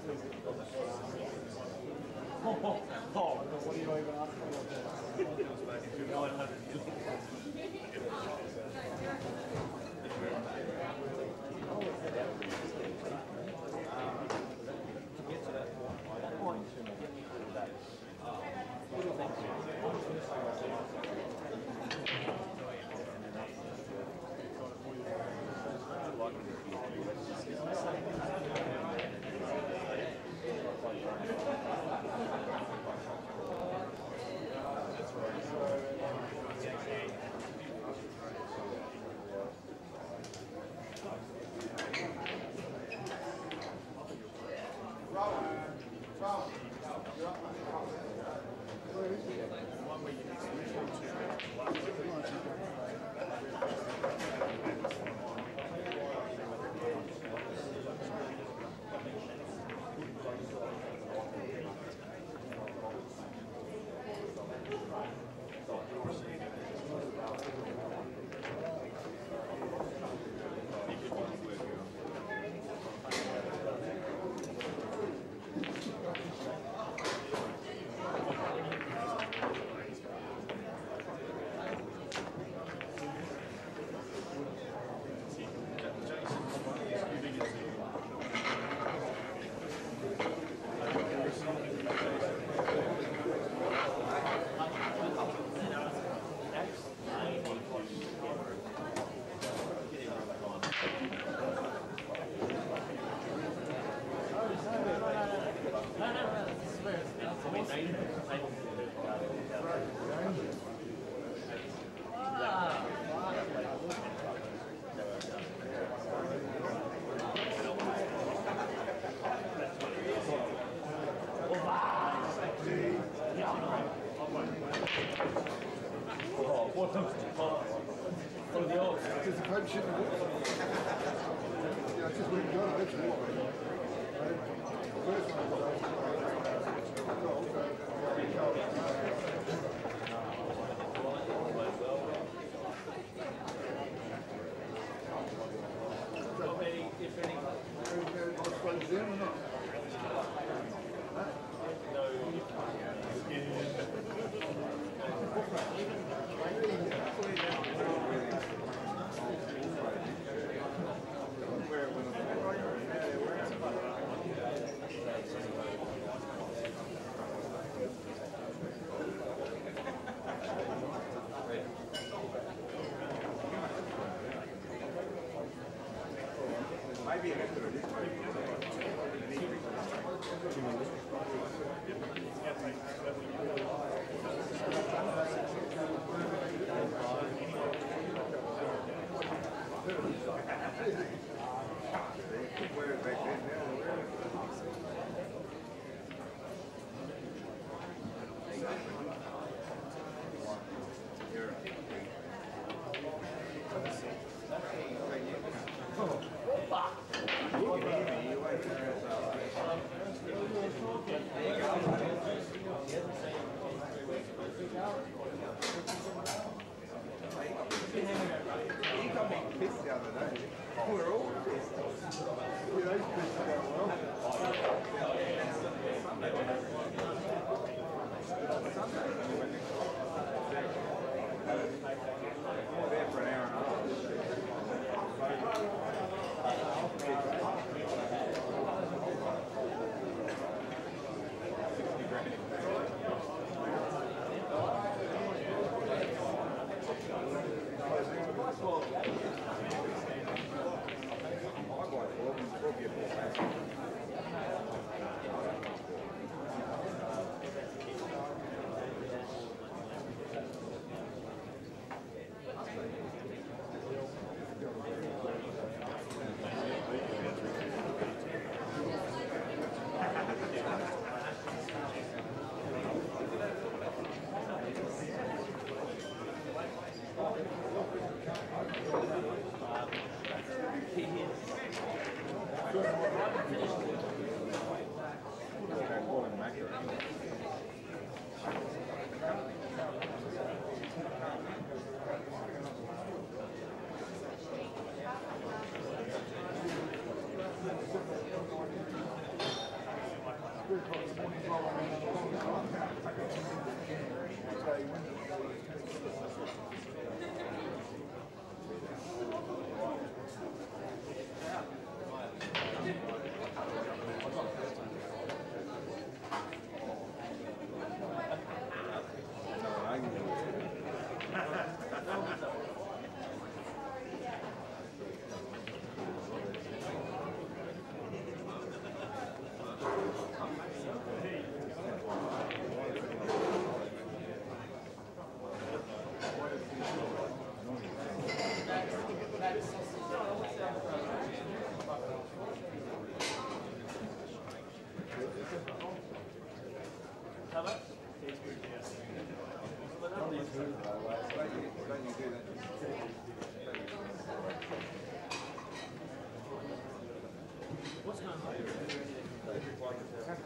What do you even ask for?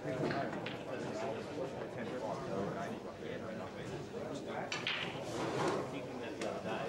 Thinking that the other day,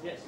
Yes.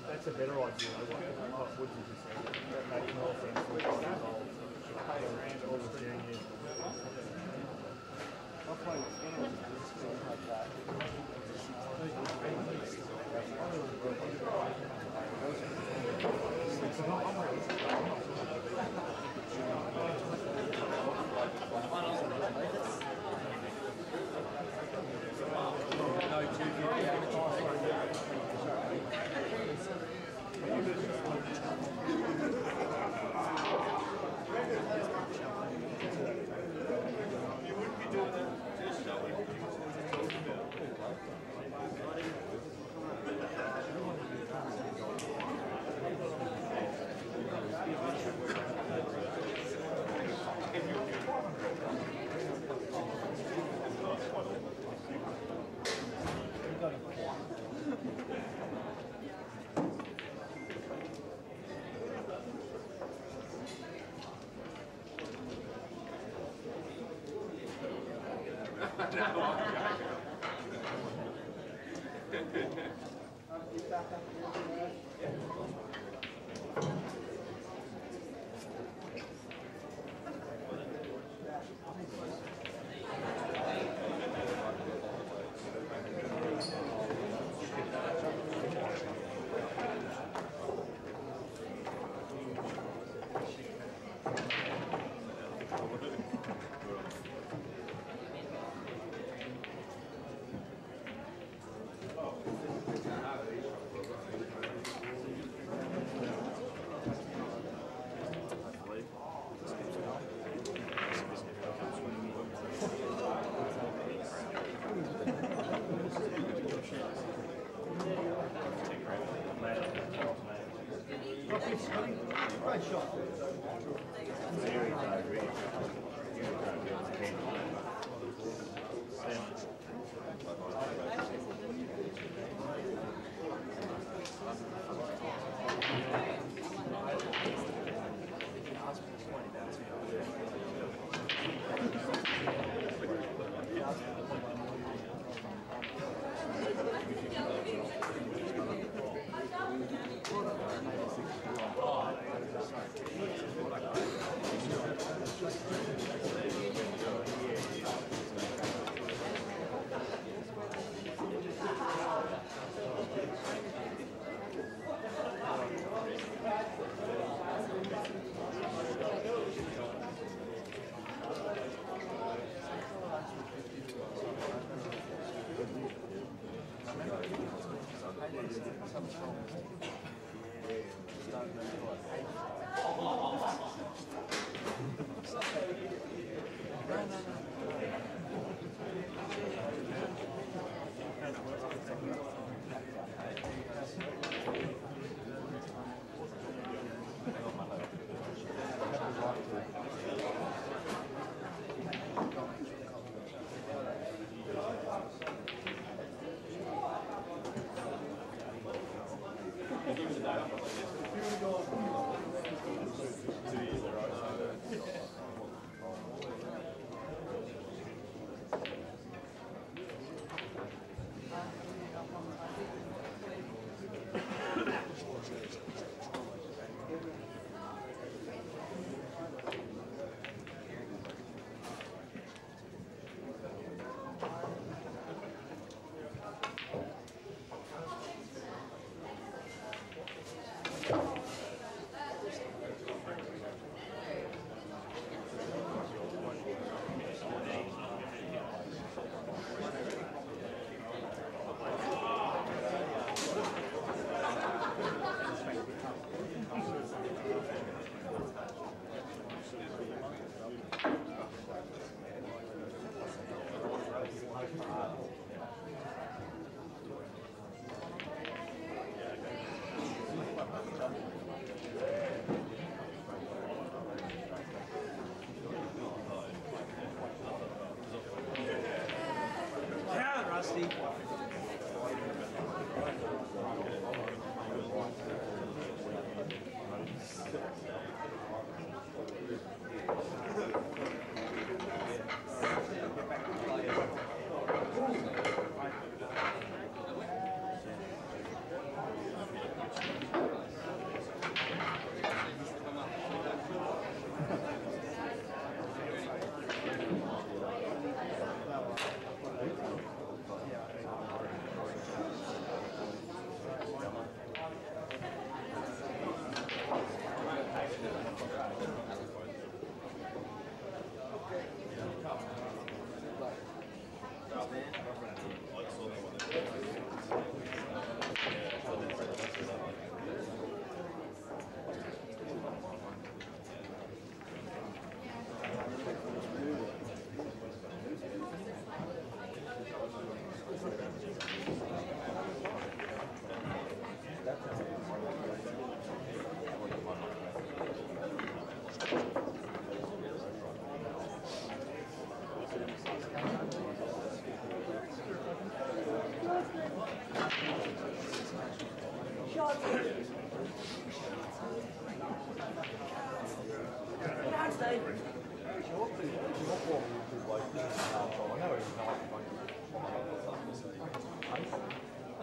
That's a better idea. What would you just say? That makes more sense than getting involved. Pay around all the juniors. I'll play with something like that. No, Great shot.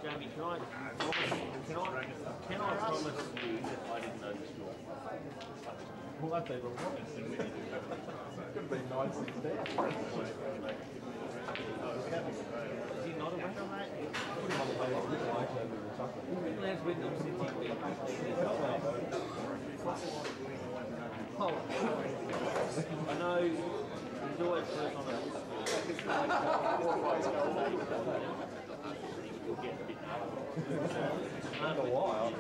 Jamie, can I promise you that I didn't know the story? Well, that's even worse. Could be 96 there. Is he not a winner, mate? Put him on the table. Lance Wyndham since he's been Oh, I know he's always first on the he'll get a bit After a while.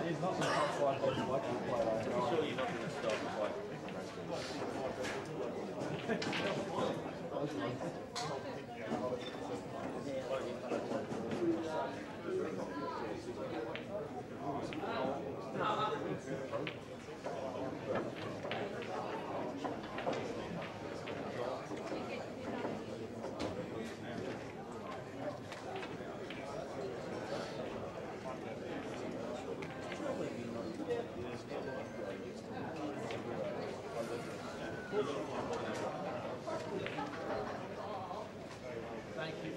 He's not the top flight player. I'm sure you're not going to stop like thank you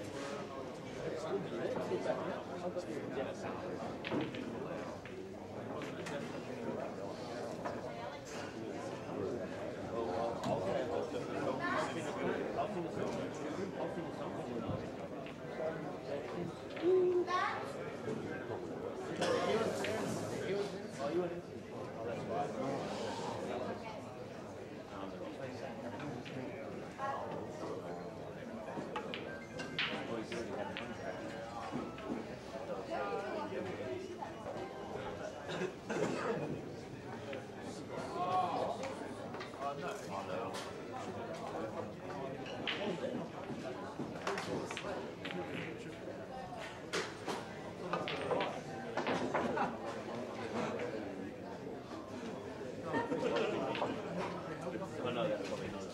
I know that probably knows.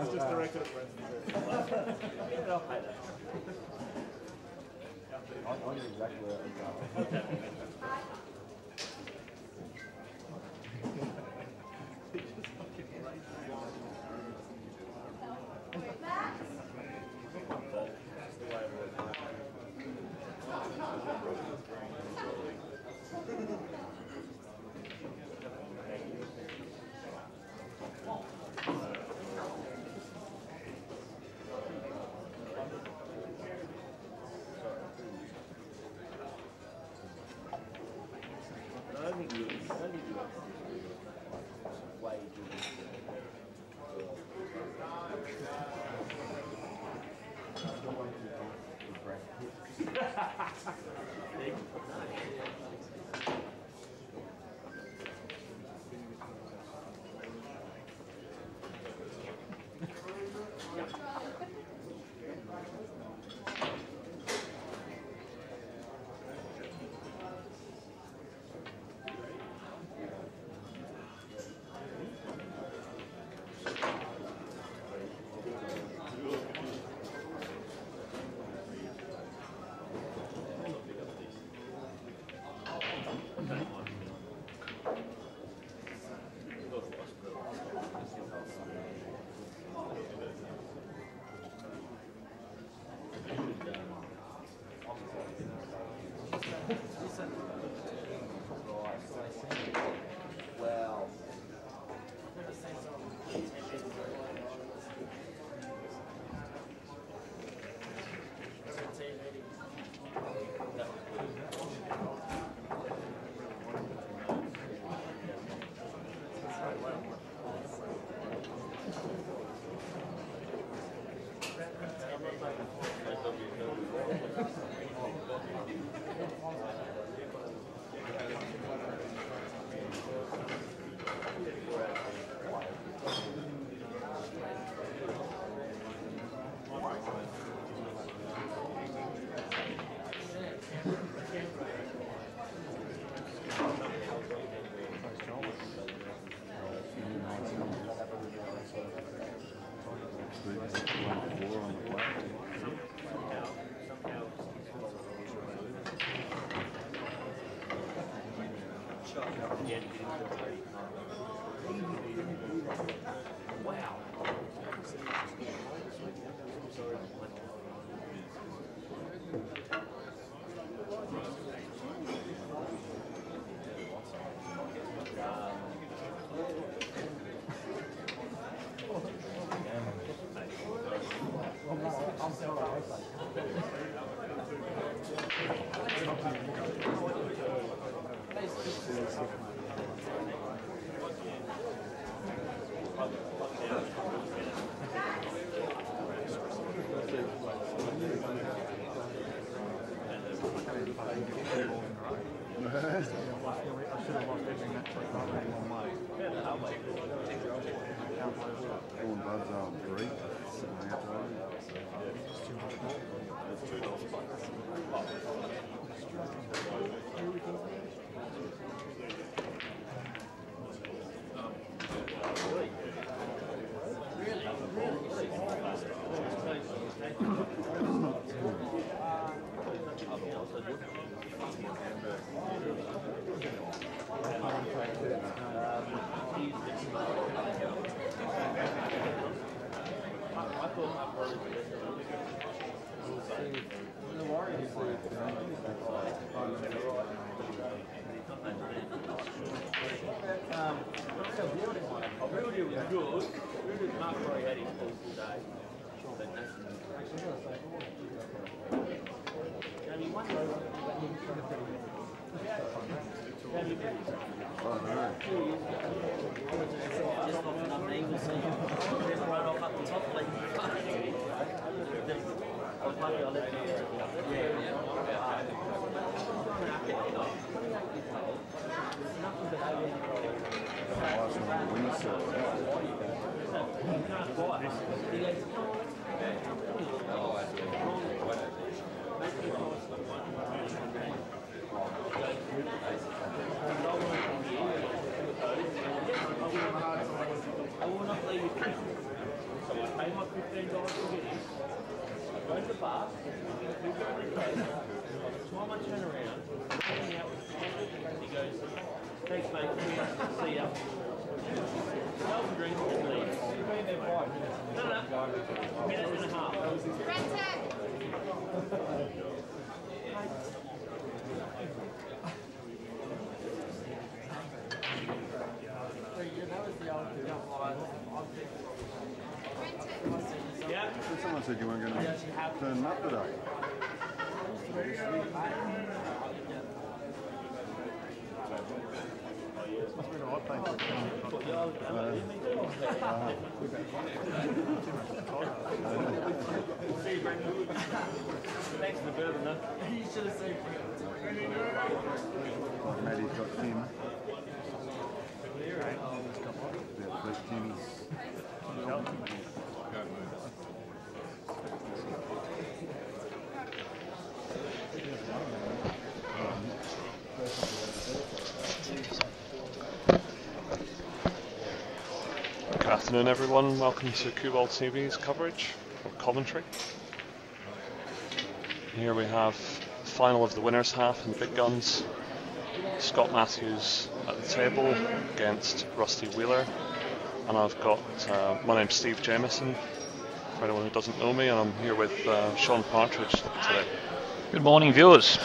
It's just directed at Brenton. I'll pay that. I knew exactly where it was going. I don't think you way Well, 1-4 on the black. Wow. I should have lost every match like that one way. Going Bud's on 3. Someone said you weren't going to turn up today. Must be the right thing for Thanks for the bourbon, though. You should have seen Maddie's got Tim. About 13. Good afternoon everyone, welcome to CueballTV's coverage of commentary. Here we have the final of the winners half in the big guns. Scott Matthews at the table against Rusty Wheeler, and I've got, my name's Steve Jamieson, for anyone who doesn't know me, and I'm here with Sean Partridge today. Good morning viewers.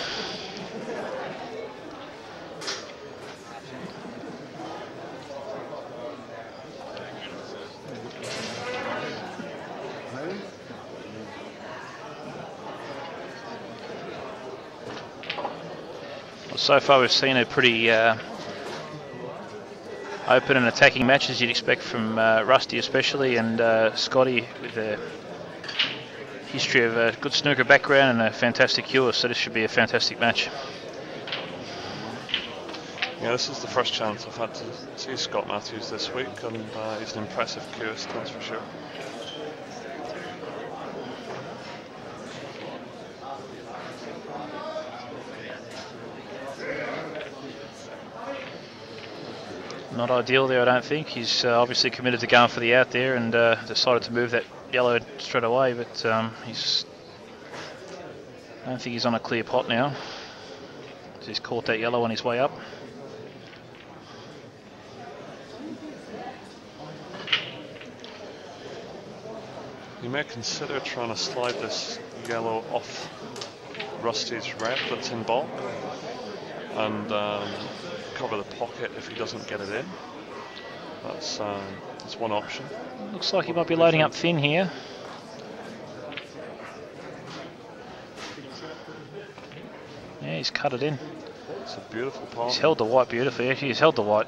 So far we've seen a pretty open and attacking match, as you'd expect from Rusty especially, and Scotty with a history of a good snooker background and a fantastic cure, so this should be a fantastic match. Yeah, this is the first chance I've had to see Scott Matthews this week, and he's an impressive curist, that's for sure. Not ideal there, I don't think. He's obviously committed to going for the out there and decided to move that yellow straight away, but he's... I don't think he's on a clear pot now. He's caught that yellow on his way up. You may consider trying to slide this yellow off Rusty's red that's in bulk and cover the pocket if he doesn't get it in. That's one option. Looks like he might be loading up thin here. Yeah, he's cut it in. It's a beautiful part. He's held the white beautifully. Actually, he's held the white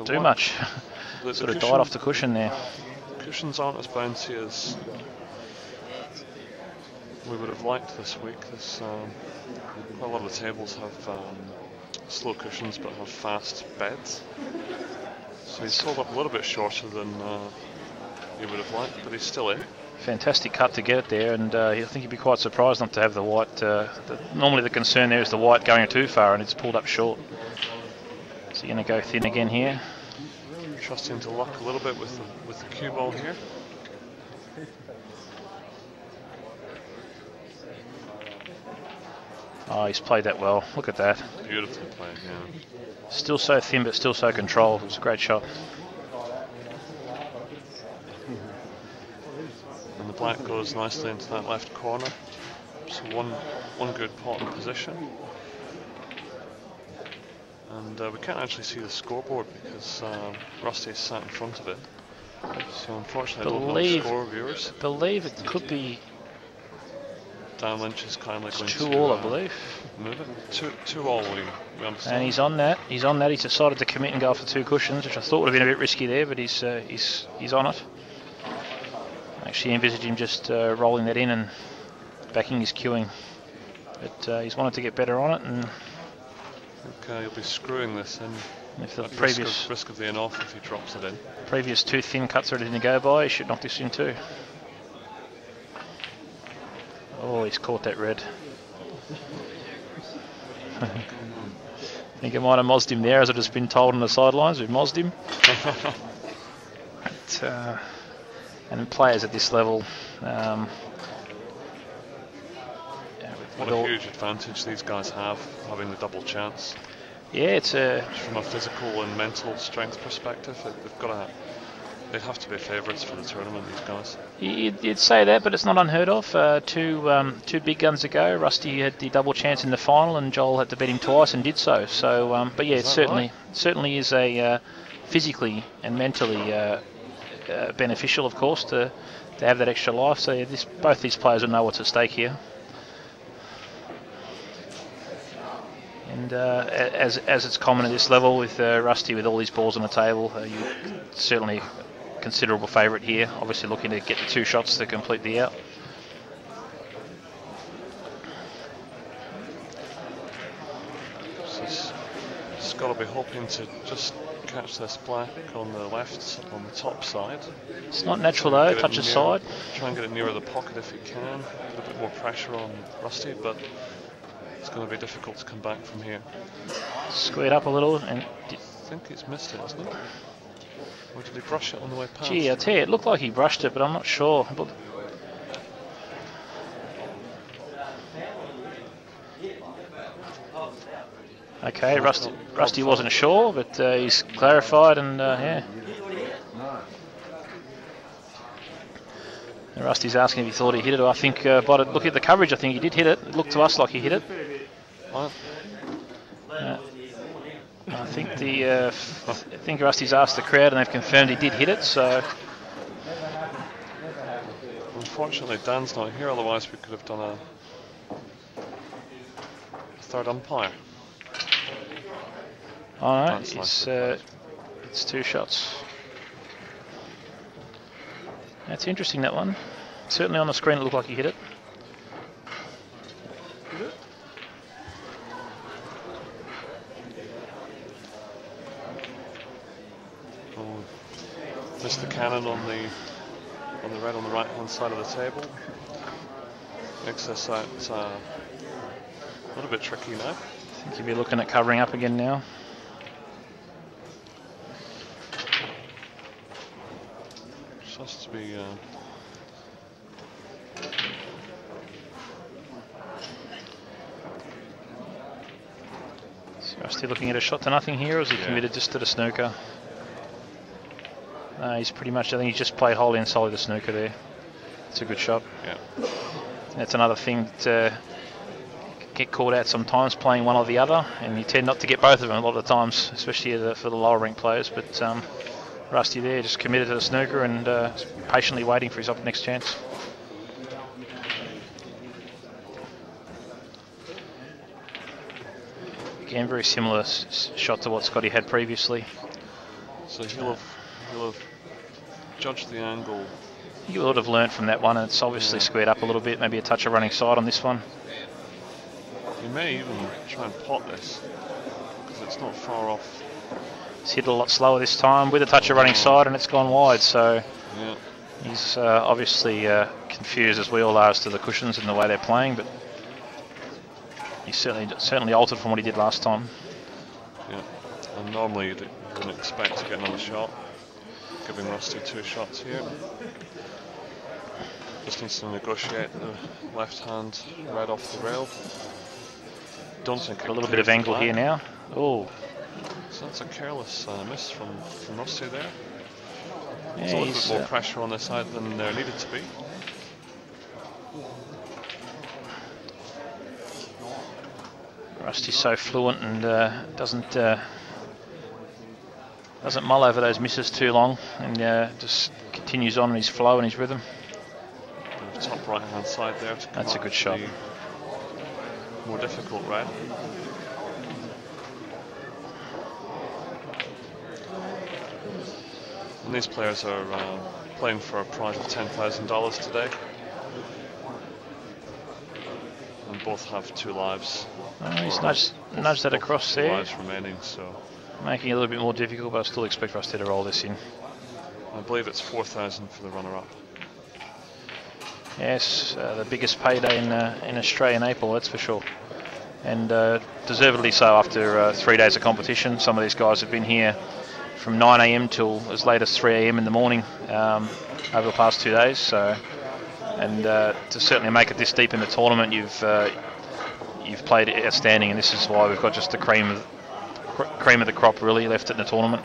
too much. Sort of died off the cushion there. Cushions aren't as bouncy as we would have liked this week. Quite a lot of the tables have slow cushions but have fast beds. So he's sold up a little bit shorter than he would have liked, but he's still in. Fantastic cut to get it there, and I think you'd be quite surprised not to have the white. Normally the concern there is the white going too far, and it's pulled up short. So you're going to go thin again here. Trusting to luck a little bit with the cue ball here. Oh, he's played that well. Look at that. Beautifully played, yeah. Still so thin, but still so controlled. It was a great shot. And the black goes nicely into that left corner. So one good pot in position. And we can't actually see the scoreboard because Rusty sat in front of it. So unfortunately I don't know the score, viewers. I believe it could be Dan Lynch is kindly going to 2-all, I believe. Move it. 2-all, we understand. And he's on that. He's on that. He's decided to commit and go for 2 cushions, which I thought would have been a bit risky there, but he's on it. Actually envisaged him just rolling that in and backing his cueing, but he's wanted to get better on it, and he'll be screwing this in. If the risk of the in-off if he drops it in. Previous 2 thin cuts are ready to go by, he should knock this in too. Oh, he's caught that red. I think I might have mozzed him there, as I've just been told on the sidelines. We've mozzed him. But, and players at this level, what a huge advantage these guys have, having the double chance. Yeah, it's from a physical and mental strength perspective, they'd have to be favourites for the tournament, these guys. You'd say that, but it's not unheard of. Two big guns ago, Rusty had the double chance in the final, and Joel had to beat him twice and did so. So, but yeah, it certainly is a physically and mentally beneficial, of course, to have that extra life. So yeah, both these players will know what's at stake here. And as it's common at this level with Rusty with all these balls on the table, you certainly considerable favourite here. Obviously looking to get the 2 shots to complete the out. So Scott will be hoping to just catch this black on the left, on the top side. It's not natural though, touch the side. Try and get it nearer the pocket if you can. Put a bit more pressure on Rusty, but it's going to be difficult to come back from here. Squared up a little, and I think he's missed it, hasn't he? Or did he brush it on the way past? Gee, I tell you, it looked like he brushed it, but I'm not sure. Okay, Rusty wasn't sure, but he's clarified, and yeah. And Rusty's asking if he thought he hit it. I think, by look at the coverage, I think he did hit it. It looked to us like he hit it. I think Rusty's asked the crowd, and they've confirmed he did hit it. So, unfortunately, Dan's not here. Otherwise, we could have done a third umpire. All right, it's 2 shots. That's interesting, that one. Certainly on the screen, it looked like he hit it. Missed the cannon on the red on the right hand side of the table. Makes this out a little bit tricky now. I think you'll be looking at covering up again now. Has to be. So Rusty looking at a shot to nothing here, or is he committed just to the snooker? He's pretty much, I think he's just played wholly and solely the snooker there. It's a good shot. Yeah. That's another thing to get caught out sometimes, playing one or the other, and you tend not to get both of them a lot of the times, especially for the lower ranked players. But Rusty there just committed to the snooker and patiently waiting for his next chance. Again, very similar shot to what Scotty had previously. So he'll have judged the angle. You would have learnt from that one, and it's obviously squared up a little bit, maybe a touch of running side on this one. He may even try and pot this, because it's not far off. It's hit a lot slower this time, with a touch of running side, and it's gone wide, so he's obviously confused, as we all are, as to the cushions and the way they're playing, but he's certainly altered from what he did last time. Yeah, and normally you wouldn't expect to get another shot. Giving Rusty 2 shots here. Just needs to negotiate the left hand right off the rail. Don't think a little bit of angle here now. Oh, so that's a careless miss from Rusty there. Yeah, There's a little bit more pressure on this side than there needed to be. Rusty's so fluent and doesn't mull over those misses too long, and just continues on in his flow and his rhythm. Top right hand side there. That's a good shot. More difficult red. And these players are playing for a prize of $10,000 today. And both have 2 lives. Oh, he's nudged that across there. 2 lives remaining, so making it a little bit more difficult, but I still expect Rusty to roll this in. I believe it's 4,000 for the runner-up. Yes, the biggest payday in Australian April, that's for sure. And deservedly so after 3 days of competition. Some of these guys have been here from 9 AM till as late as 3 AM in the morning over the past 2 days. So, and to certainly make it this deep in the tournament, you've played outstanding, and this is why we've got just the cream of the crop really left in the tournament.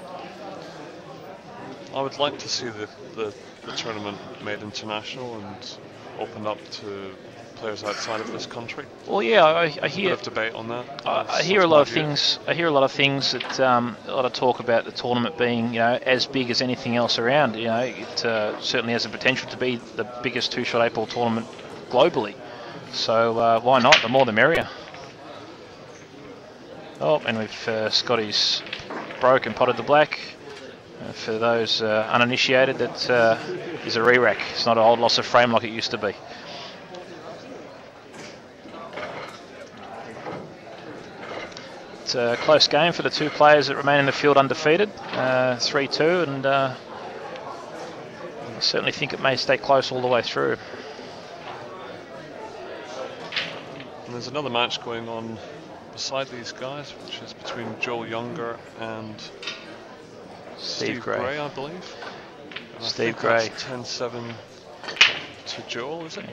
I would like to see the tournament made international and opened up to players outside of this country. Well, yeah, I hear a bit of debate on that. I hear a lot of things. I hear a lot of things that a lot of talk about the tournament being, as big as anything else around. It certainly has the potential to be the biggest 2-shot 8-ball tournament globally. So why not? The more the merrier. Oh, and we've Scotty's broke and potted the black. For those uninitiated, that is a re-rack. It's not an old loss of frame like it used to be. It's a close game for the 2 players that remain in the field undefeated, 3-2, and I certainly think it may stay close all the way through. And there's another match going on beside these guys, which is between Joel Younger and Steve Gray, I believe. And Steve Gray. 10-7 to Joel, is it?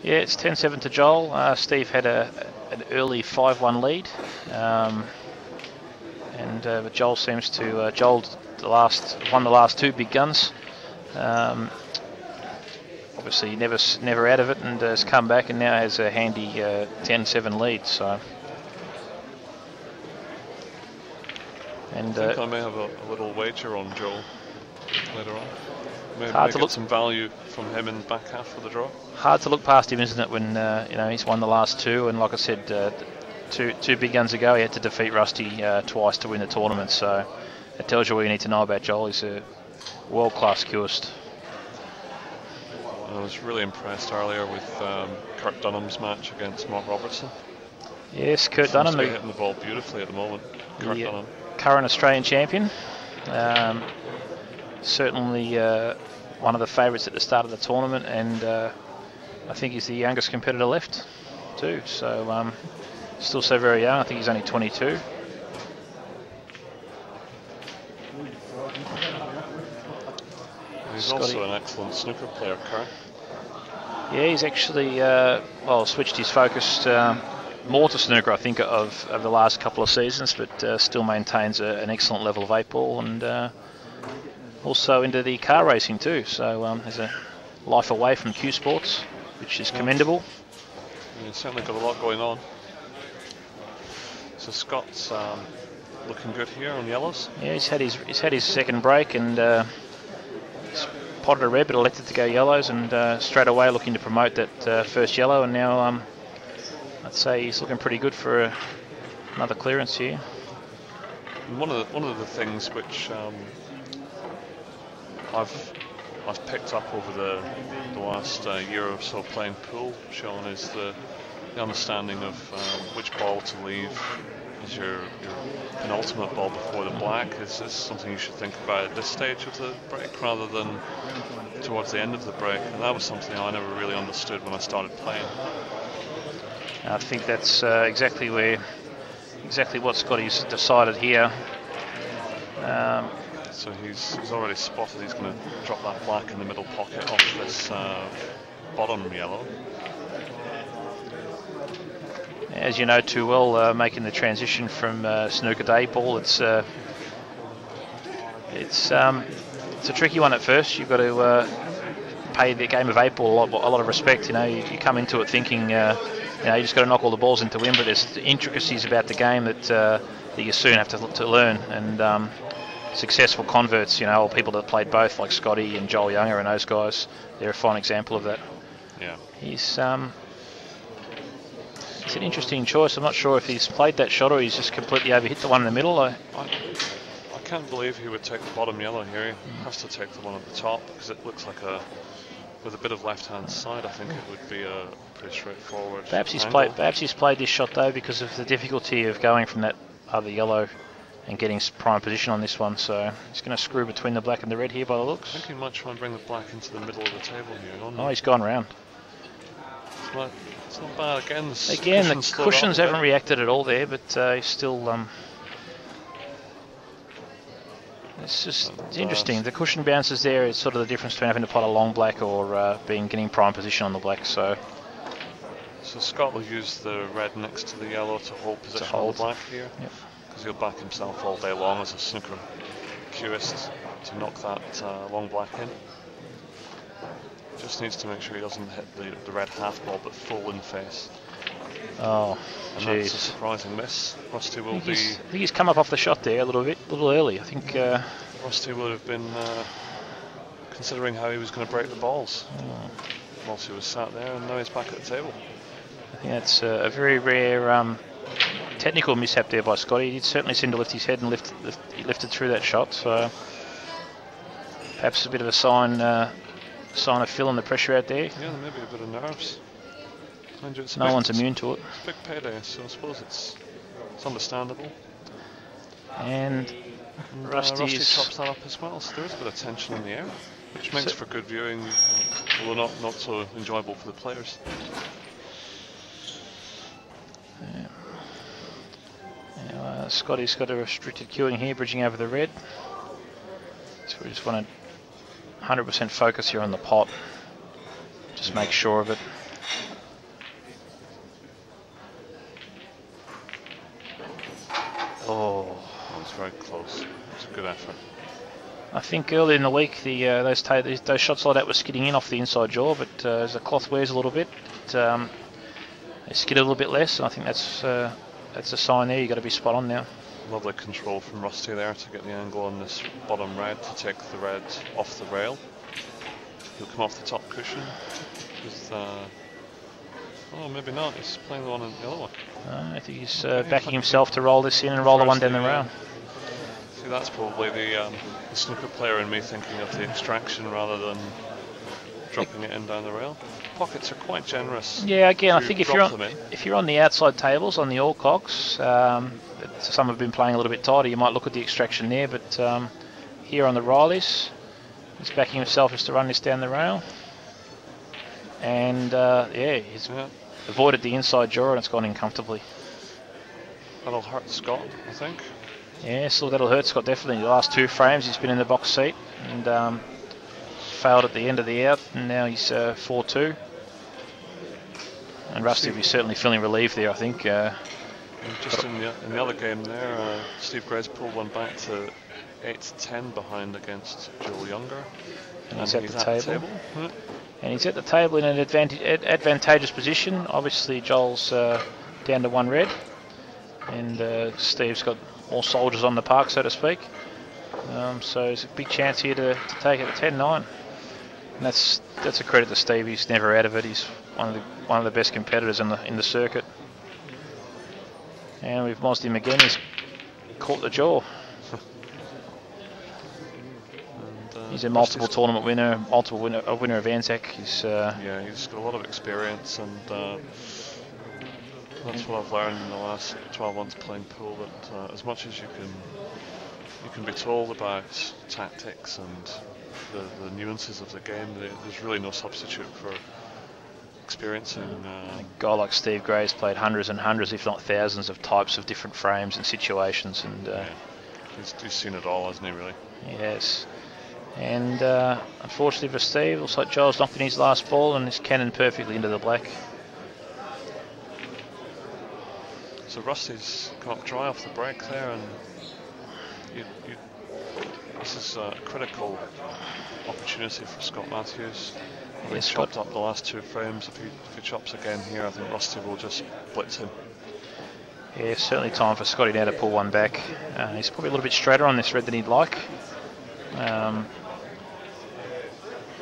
Yeah, it's 10-7 to Joel. Steve had an early 5-1 lead, but Joel seems to won the last 2 big guns. Obviously, never out of it, and has come back and now has a handy 10-7 lead. So. And, I think I may have a little wager on Joel later on. Maybe get some value from him in the back half of the draw. Hard to look past him, isn't it? When he's won the last 2, and like I said, two big guns ago, he had to defeat Rusty twice to win the tournament. So it tells you what you need to know about Joel. He's a world-class cueist. I was really impressed earlier with Kurt Dunham's match against Mark Robertson. Yes, Kurt Dunham. He's hitting the ball beautifully at the moment. Kurt Dunham. Current Australian champion. Certainly one of the favourites at the start of the tournament, and I think he's the youngest competitor left too. So still so very young. I think he's only 22. He's Scotty. also an excellent snooker player, Kurt. Yeah, he's actually switched his focus more to snooker, I think, of the last couple of seasons, but still maintains an excellent level of 8-ball, and also into the car racing too. So there's a life away from Q Sports, which is commendable. Yeah, he's certainly got a lot going on. So Scott's looking good here on yellows. Yeah, he's had his second break, and he's potted a red, but elected to go yellows, and straight away looking to promote that first yellow. And now I'd say he's looking pretty good for another clearance here. And one of the things which I've picked up over the last year or so playing pool, Sean, is the understanding of which ball to leave as your penultimate ball before the black. Is this something you should think about at this stage of the break rather than towards the end of the break? And that was something I never really understood when I started playing. I think that's exactly what Scotty's decided here. So he's already spotted he's going to drop that black in the middle pocket off this bottom yellow. As you know too well, making the transition from snooker to 8-ball, it's a tricky one at first. You've got to pay the game of 8-ball a lot of respect. You know, you come into it thinking, you just got to knock all the balls into win, but there's intricacies about the game that you soon have to learn. And successful converts, or people that played both, like Scotty and Joel Younger and those guys, they're a fine example of that. Yeah. It's an interesting choice. I'm not sure if he's played that shot or he's just completely overhit the one in the middle. I can't believe he would take the bottom yellow here. He has to take the one at the top because it looks like with a bit of left-hand side, I think it would be a pretty straightforward. Perhaps he's played this shot though because of the difficulty of going from that other yellow and getting prime position on this one. So he's going to screw between the black and the red here by the looks. I think he might try and bring the black into the middle of the table here. Oh, he's gone round. It's not bad. Again, the cushions haven't reacted at all there, but he's still... it's interesting. The cushion bounces there. It's sort of the difference between having to pot a long black or getting prime position on the black. So Scott will use the red next to the yellow to hold position on the black here. Yep. Because he'll back himself all day long as a snooker cueist to knock that long black in. Just needs to make sure he doesn't hit the red half ball, but full in face. Oh, and that's a surprising miss. Rusty will be... I think he's come up off the shot there a little early. I think Rusty would have been considering how he was going to break the balls whilst he was sat there, and now he's back at the table. I think that's a very rare technical mishap there by Scotty. He certainly seemed to lift his head and lifted through that shot. So perhaps a bit of a sign of feeling the pressure out there. Yeah, there may be a bit of nerves. No one's immune to it. It's a big payday, so I suppose it's understandable. And Rusty chops that up as well, so there is a bit of tension in the air, which makes for good viewing, although not so enjoyable for the players. Now, Scotty's got a restricted queuing here, bridging over the red. So we just want to 100% focus here on the pot. Just make sure of it. Oh, that was very close. It was a good effort. I think earlier in the week, those shots like that were skidding in off the inside jaw, but as the cloth wears a little bit, they skid a little bit less. And I think that's a sign there. You've got to be spot on now. Lovely control from Rusty there to get the angle on this bottom red to take the red off the rail. He'll come off the top cushion with. Oh, maybe not. He's playing the one in the other one. I think he's backing himself to roll this in and roll the one down the rail. See, that's probably the snooker player in me thinking of the extraction rather than dropping it in down the rail. Pockets are quite generous. Yeah, again, I think if you're on the outside tables on the all cocks, some have been playing a little bit tighter. You might look at the extraction there, but here on the Rileys, he's backing himself just to run this down the rail, and he's avoided the inside jaw and it's gone in comfortably. That'll hurt Scott, I think. Yeah, so that'll hurt Scott definitely. The last two frames he's been in the box seat, and failed at the end of the out, and now he's 4-2. And Rusty will be certainly feeling relieved there, I think. Just in the other game there, Steve Gray's pulled one back to 8-10 behind against Joel Younger. And he's at the table. Yeah. And he's at the table in an advantageous position. Obviously, Joel's down to 1 red. And Steve's got more soldiers on the park, so to speak. So there's a big chance here to take it at 10-9. And that's a credit to Steve. He's never out of it. He's one of the best competitors in the circuit. And we've mozzed him again. He's caught the jaw. He's a multiple tournament winner, a winner of Anzac. Yeah, he's got a lot of experience, and that's what I've learned in the last 12 months playing pool. That as much as you can be told about tactics and the nuances of the game, there's really no substitute for experiencing. A guy like Steve Gray's played hundreds and hundreds, if not thousands, of types of different frames and situations, and yeah. He's seen it all, hasn't he? Really. Yes. And unfortunately for Steve, looks like Joel's knocked in his last ball and he's cannoned perfectly into the black. So Rusty's come up dry off the break there, and this is a critical opportunity for Scott Matthews. He's chopped up the last 2 frames. If he chops again here, I think Rusty will just blitz him. Yeah, certainly time for Scotty now to pull one back. He's probably a little bit straighter on this red than he'd like.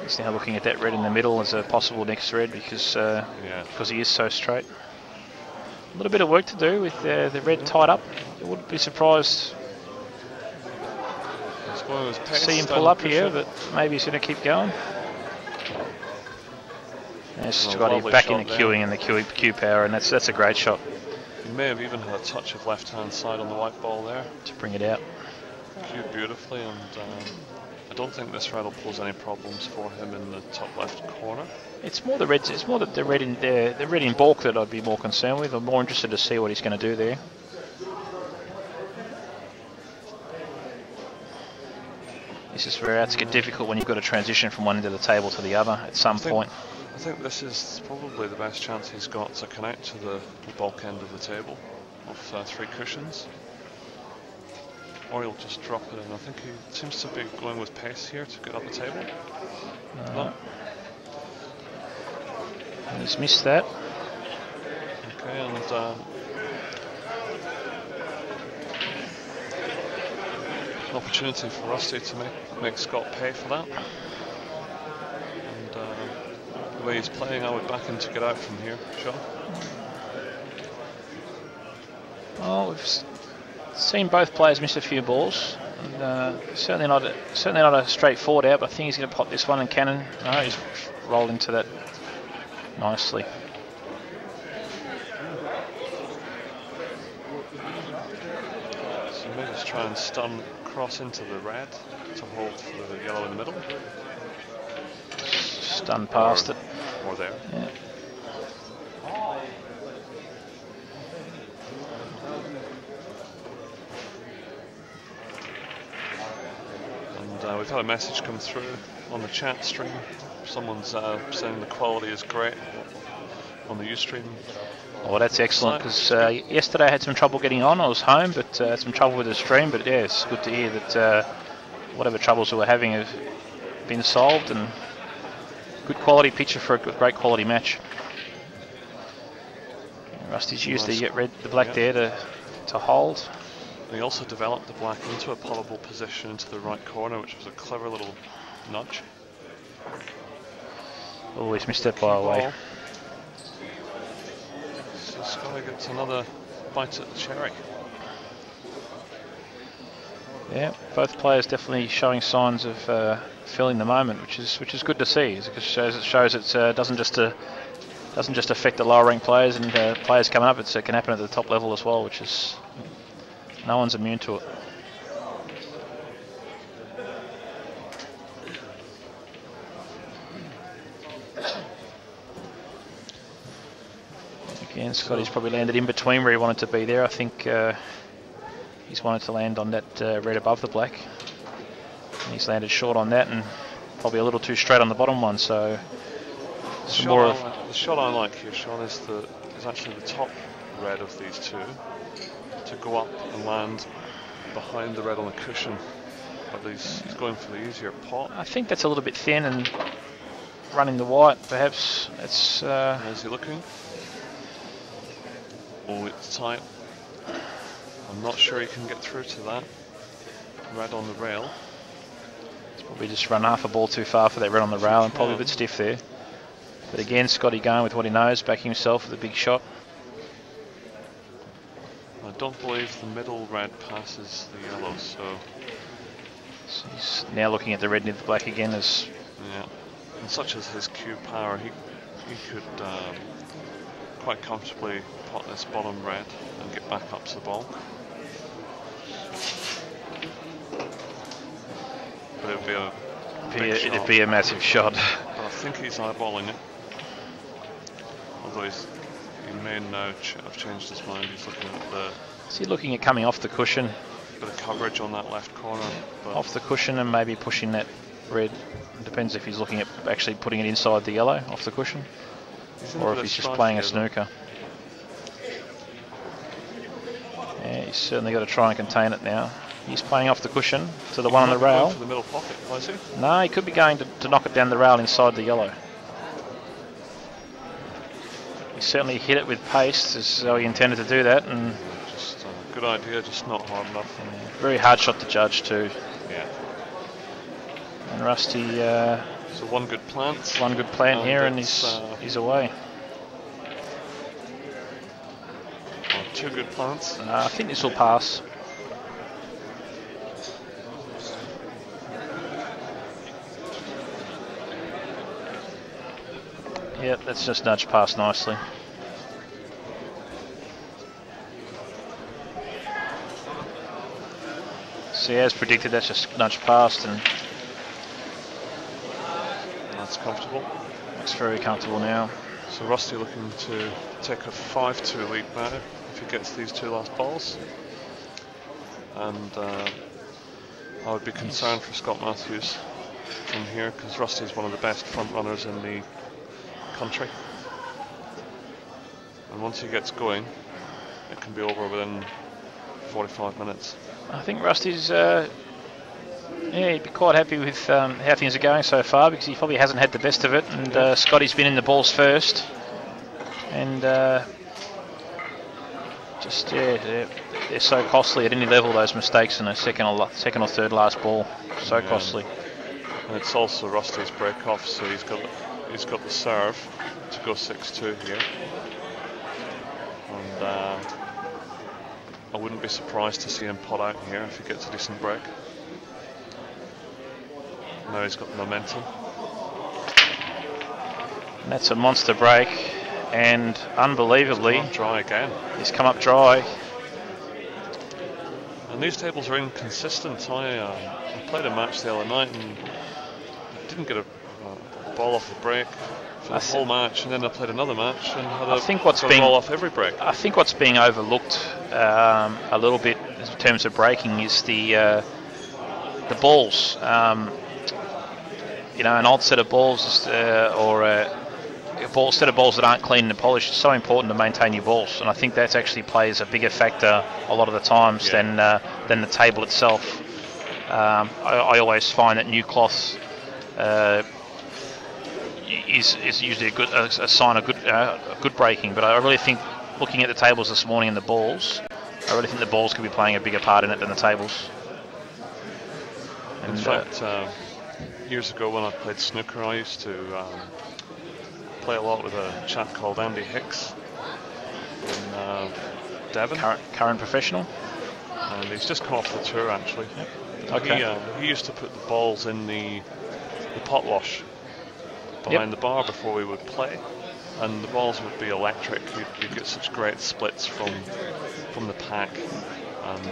He's now looking at that red in the middle as a possible next red because he is so straight. A little bit of work to do with the red tied up. I wouldn't be surprised to see him pull up here, but maybe he's going to keep going. And Scotty back in the queuing and the Q power, and that's a great shot. He may have even had a touch of left-hand side on the white ball there to bring it out. Queued beautifully, and I don't think this red will pose any problems for him in the top left corner. It's more the reds. It's more the red in bulk that I'd be more concerned with. I'm more interested to see what he's going to do there. This is where it's get difficult when you've got to transition from one end of the table to the other at some point. I think this is probably the best chance he's got to connect to the bulk end of the table of 3 cushions. Or he'll just drop it in. I think he seems to be going with pace here to get up the table. No. He's missed that. Okay, and an opportunity for Rusty to make Scott pay for that. And the way he's playing, I would back him to get out from here, Sean. Well, we've seen both players miss a few balls. And, certainly not a straightforward out, but I think he's going to pop this one and cannon. No, he's rolled into that nicely. So maybe just try and stun cross into the red to hold for the yellow in the middle. Stun past it. Or there. Yeah. And we've had a message come through on the chat stream. Someone's saying the quality is great on the Ustream. Oh, that's excellent, because yesterday I had some trouble getting on. I was home, but had some trouble with the stream. But yeah, it's good to hear that whatever troubles we were having have been solved, and good quality picture for a great quality match. Rusty's used the black there to hold. And he also developed the black into a pullable position into the right corner, which was a clever little nudge. Oh, he's missed it by a way. So Scotty gets another bite at the cherry. Yeah, both players definitely showing signs of feeling the moment, which is good to see. It shows it doesn't just affect the lower ranked players and players coming up. It can happen at the top level as well, which is no one's immune to it. Again, Scotty's probably landed in between where he wanted to be there. I think he's wanted to land on that red above the black. And he's landed short on that, and probably a little too straight on the bottom one. So some the shot I like here, Sean, is actually the top red of these two to go up and land behind the red on the cushion. But he's going for the easier pot. I think that's a little bit thin and running the white, perhaps. It's. Is he looking? Oh, it's tight. I'm not sure he can get through to that. Red on the rail. It's probably just run half a ball too far for that red on the rail and probably a bit stiff there. But again, Scotty going with what he knows, backing himself with a big shot. I don't believe the middle red passes the yellow, so he's now looking at the red and the black again. As yeah, and such as his cue power, he could quite comfortably pot this bottom red and get back up to the ball. But it would be a big shot. It'd be a massive shot. But I think he's eyeballing it. Although he may now have changed his mind. He's looking at the. Is he looking at coming off the cushion? Bit of coverage on that left corner. But off the cushion and maybe pushing that red. It depends if he's looking at actually putting it inside the yellow off the cushion, or if he's just playing a snooker. Yeah, he's certainly got to try and contain it now. He's playing off the cushion to the one on the rail. For the middle pocket, was he? No, he could be going to knock it down the rail inside the yellow. He certainly hit it with pace, as though he intended to do that, and just a good idea, just not hard enough. Very hard shot to judge too. Yeah. And Rusty. So one good plant. One good plant here, and he's away. Two good plants. I think this will pass. Yep, that's just nudged past nicely. See, as predicted, that's just nudged past, and that's comfortable. Looks very comfortable now. So Rusty looking to take a 5-2 lead now if he gets these two last balls. And I would be concerned for Scott Matthews from here, because Rusty is one of the best front runners in the country. And once he gets going, it can be over within 45 minutes. I think Rusty's, yeah, he'd be quite happy with how things are going so far, because he probably hasn't had the best of it, and Scotty's been in the balls first, and they're so costly at any level, those mistakes in a second or third last ball, so costly. And it's also Rusty's break off, so he's got the serve to go 6-2 here, and I wouldn't be surprised to see him pot out here if he gets a decent break. Now he's got the momentum. And that's a monster break, and unbelievably, he's come up dry again. He's come up dry. And these tables are inconsistent. I played a match the other night and didn't get a ball off the break for the whole match, and then I played another match and had a ball off every break. I think what's being overlooked a little bit in terms of breaking is the balls. You know, an odd set of balls or a set of balls that aren't clean and polished is so important to maintain your balls, and I think that actually plays a bigger factor a lot of the times than the table itself. I always find that new cloth is usually a sign of good breaking, but I really think, looking at the tables this morning and the balls, I really think the balls could be playing a bigger part in it than the tables. In fact, years ago when I played snooker, I used to play a lot with a chap called Andy Hicks in Devon. Current professional? And he's just come off the tour, actually. Yep. Okay. He used to put the balls in the pot wash behind the bar before we would play, and the balls would be electric. You'd get such great splits from the pack, and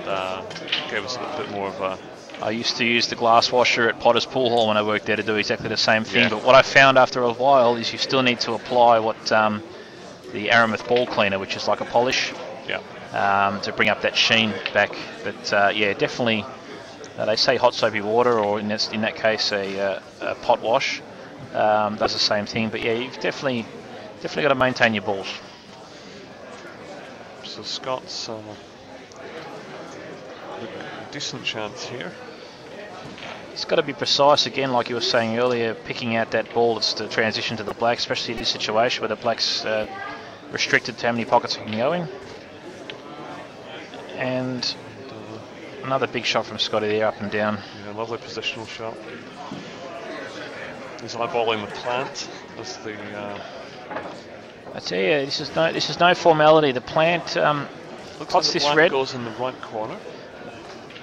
gave us a little bit more of a. I used to use the glass washer at Potter's Pool Hall when I worked there to do exactly the same thing, but what I found after a while is you still need to apply what the Aramuth ball cleaner, which is like a polish, to bring up that sheen back. But yeah, definitely They say hot soapy water, or in that case a pot wash, does the same thing. But yeah, you've definitely got to maintain your balls. So Scott's a decent chance here. It's got to be precise again, like you were saying earlier, picking out that ball that's to transition to the black, especially in this situation where the black's restricted to how many pockets it can go in. And another big shot from Scotty there, up and down. Yeah, lovely positional shot. He's eyeballing the plant as the. I tell you, this is no formality. The plant. Looks What's like the this black red? goes in the right corner.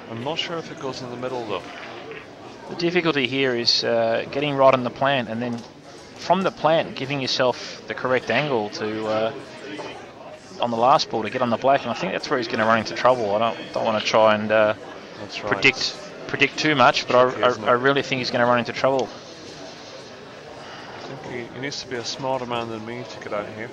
I'm not sure if it goes in the middle though. The difficulty here is getting right on the plant, and then from the plant giving yourself the correct angle to on the last ball to get on the black. And I think that's where he's going to run into trouble. I don't want to try and That's right. predict too much, but I really think he's going to run into trouble. I think he needs to be a smarter man than me to get out here.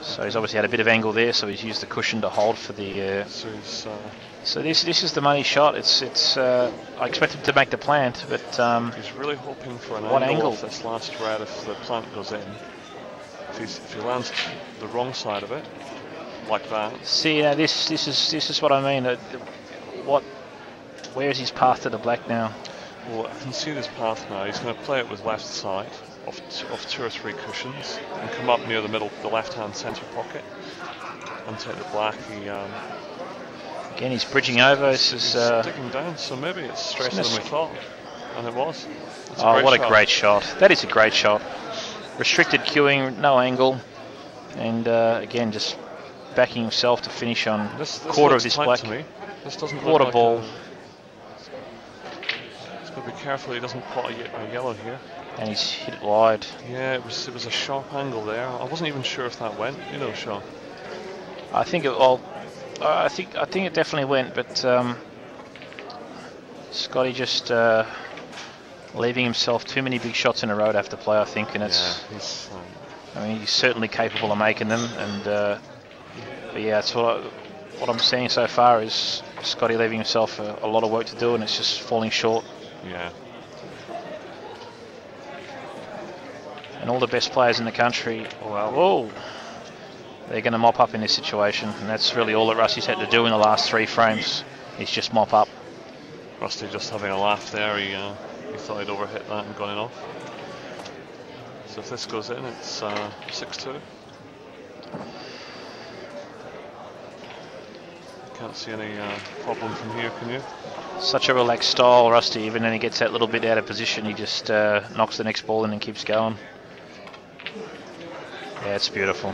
So he's obviously had a bit of angle there, so he's used the cushion to hold for the. So this is the money shot. It's I expect him to make the plant, but he's really hoping for an what angle angle? off this last red if the plant goes in. If he lands the wrong side of it, like that. See, this is what I mean. Where is his path to the black now? Well, I can see this path now. He's going to play it with left side of 2 or 3 cushions and come up near the middle, the left-hand centre pocket, and take the black. Again, he's bridging over. He's sticking down, so maybe it's straighter than we thought, and it was. What a great shot! That is a great shot. Restricted queuing, no angle, and again just backing himself to finish on this quarter of this black. To me. This doesn't look Water like ball. He's got to be careful he doesn't pot a yellow here. And he's hit it wide. Yeah, it was a sharp angle there. I wasn't even sure if that went. You know, Sean. I think I think it definitely went, but Scotty just leaving himself too many big shots in a row to have to play. I think, and it's. Yeah, I mean, he's certainly capable of making them, and but yeah, that's what I'm seeing so far is Scotty leaving himself a lot of work to do, and it's just falling short. Yeah. And all the best players in the country, whoa, they're going to mop up in this situation, and that's really all that Rusty's had to do in the last 3 frames. Is just mop up. Rusty just having a laugh there. He thought he'd overhit that and gone in off. So if this goes in, it's 6-2. Can't see any problem from here, can you? Such a relaxed style, Rusty. Even when he gets that little bit out of position, he just knocks the next ball in and keeps going. Yeah, it's beautiful.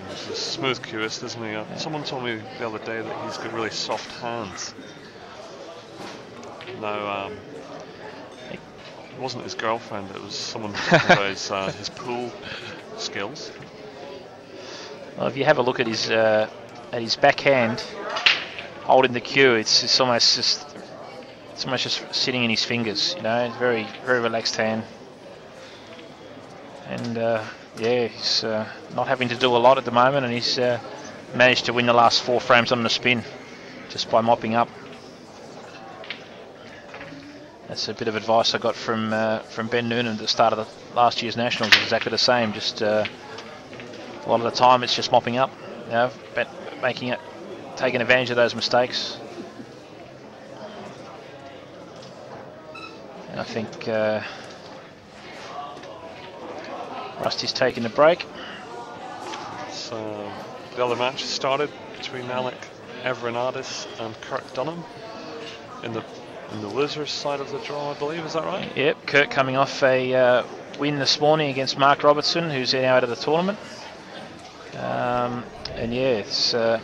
He's a smooth cueist, isn't he? Someone told me the other day that he's got really soft hands. No, it wasn't his girlfriend, it was someone talking about his pool skills. Well, if you have a look at his backhand holding the cue, it's almost just sitting in his fingers. You know, very very relaxed hand, and yeah, he's not having to do a lot at the moment, and he's managed to win the last 4 frames on the spin just by mopping up. That's a bit of advice I got from Ben Noonan at the start of the last year's Nationals. Exactly the same. Just a lot of the time it's just mopping up, you know, but taking advantage of those mistakes. And I think Rusty's taking a break. So the other match started between Alec Everinadis and Kurt Dunham in the losers side of the draw, I believe. Is that right? Yep, Kurt coming off a win this morning against Mark Robertson, who's now out of the tournament. And yeah, it's the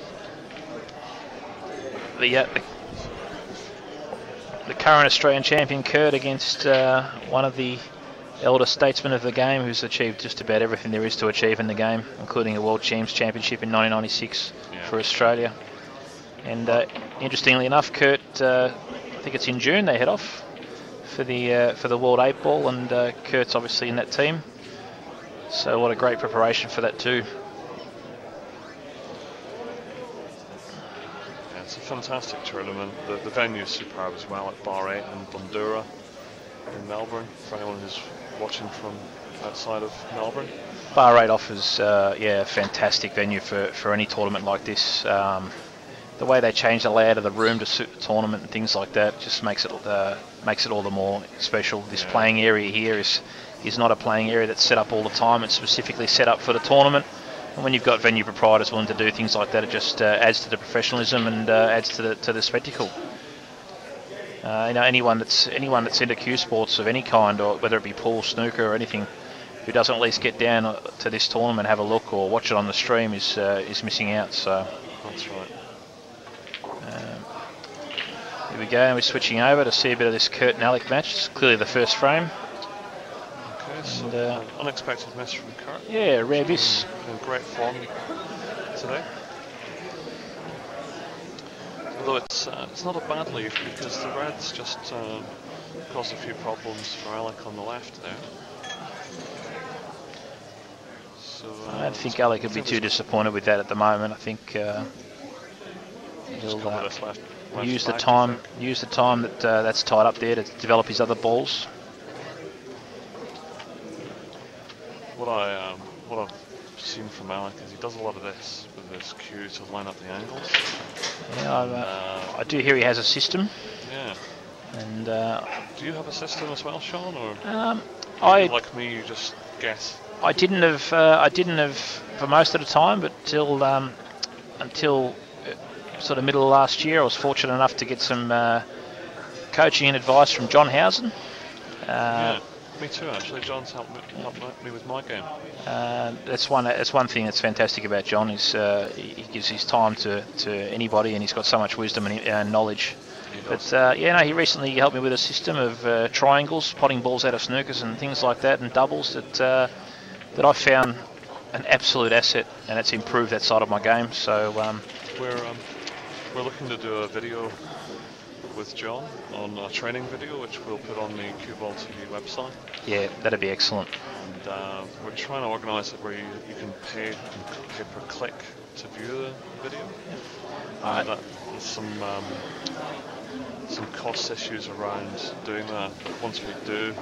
current Australian champion Kurt against one of the elder statesmen of the game, who's achieved just about everything there is to achieve in the game, including a World Champs Championship in 1996 for Australia. And interestingly enough, Kurt, I think it's in June they head off for the World 8 Ball, and Kurt's obviously in that team. So what a great preparation for that too. it's a fantastic tournament. The venue's superb as well at Bar 8 in Bundoora in Melbourne, for anyone who's watching from outside of Melbourne. Bar 8 offers yeah, a fantastic venue for any tournament like this. The way they change the layout of the room to suit the tournament and things like that just makes it all the more special. This playing area here is not a playing area that's set up all the time. It's specifically set up for the tournament. And when you've got venue proprietors willing to do things like that, it just adds to the professionalism and adds to the spectacle. You know, anyone that's into cue sports of any kind, or whether it be pool, snooker, or anything, who doesn't at least get down to this tournament, have a look, or watch it on the stream is missing out. So that's right. Here we go, and we're switching over to see a bit of this Kurt and Alec match. It's clearly the first frame. Okay, so unexpected miss from Kurt. Yeah, rare miss. In great form today. Although it's not a bad lead, because the reds just caused a few problems for Alec on the left there. So I don't think Alec would be too disappointed with that at the moment. I think he'll use the time that's tied up there to develop his other balls. What I've seen from Alec is he does a lot of this with this cue to line up the angles. Yeah, I do hear he has a system. Yeah. And do you have a system as well, Sean, or like me, you just guess? I didn't have for most of the time, but until sort of middle of last year, I was fortunate enough to get some coaching and advice from John Housen. Yeah, me too. Actually, John's helped me with my game. That's one thing that's fantastic about John is he gives his time to anybody, and he's got so much wisdom and knowledge. But yeah, no, he recently helped me with a system of triangles, potting balls out of snookers and things like that, and doubles that I found an absolute asset, and it's improved that side of my game. So we're looking to do a video with John on a training video, which we'll put on the CueballTV website. Yeah, that'd be excellent. And we're trying to organise it where you can pay per click to view the video. There's some cost issues around doing that. But once we do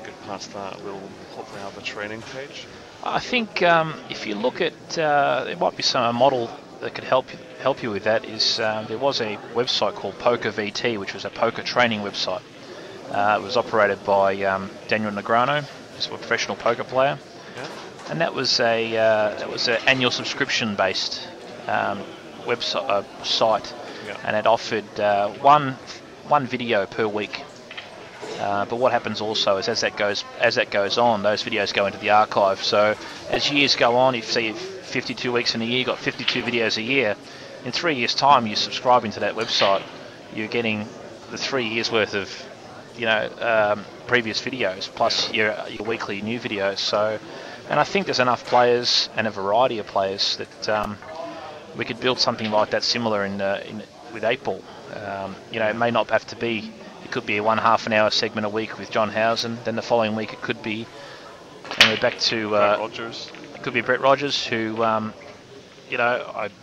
get past that, we'll hopefully have a training page. I think if you look at, there might be a model that could help you with that. Is there was a website called Poker VT, which was a poker training website. It was operated by Daniel Negreanu, who's a professional poker player, and that was an annual subscription based website site, and it offered one video per week. But what happens also is as that goes on, those videos go into the archive. So as years go on, if say 52 weeks in a year, you've got 52 videos a year. In 3 years' time, you're subscribing to that website. You're getting the 3 years worth of, previous videos plus your weekly new videos. So, and I think there's enough players and a variety of players that we could build something like that similar with 8-ball. It may not have to be. It could be a half an hour segment a week with John Housen. Then the following week it could be, and we're back to Brett Rogers. It could be Brett Rogers, who I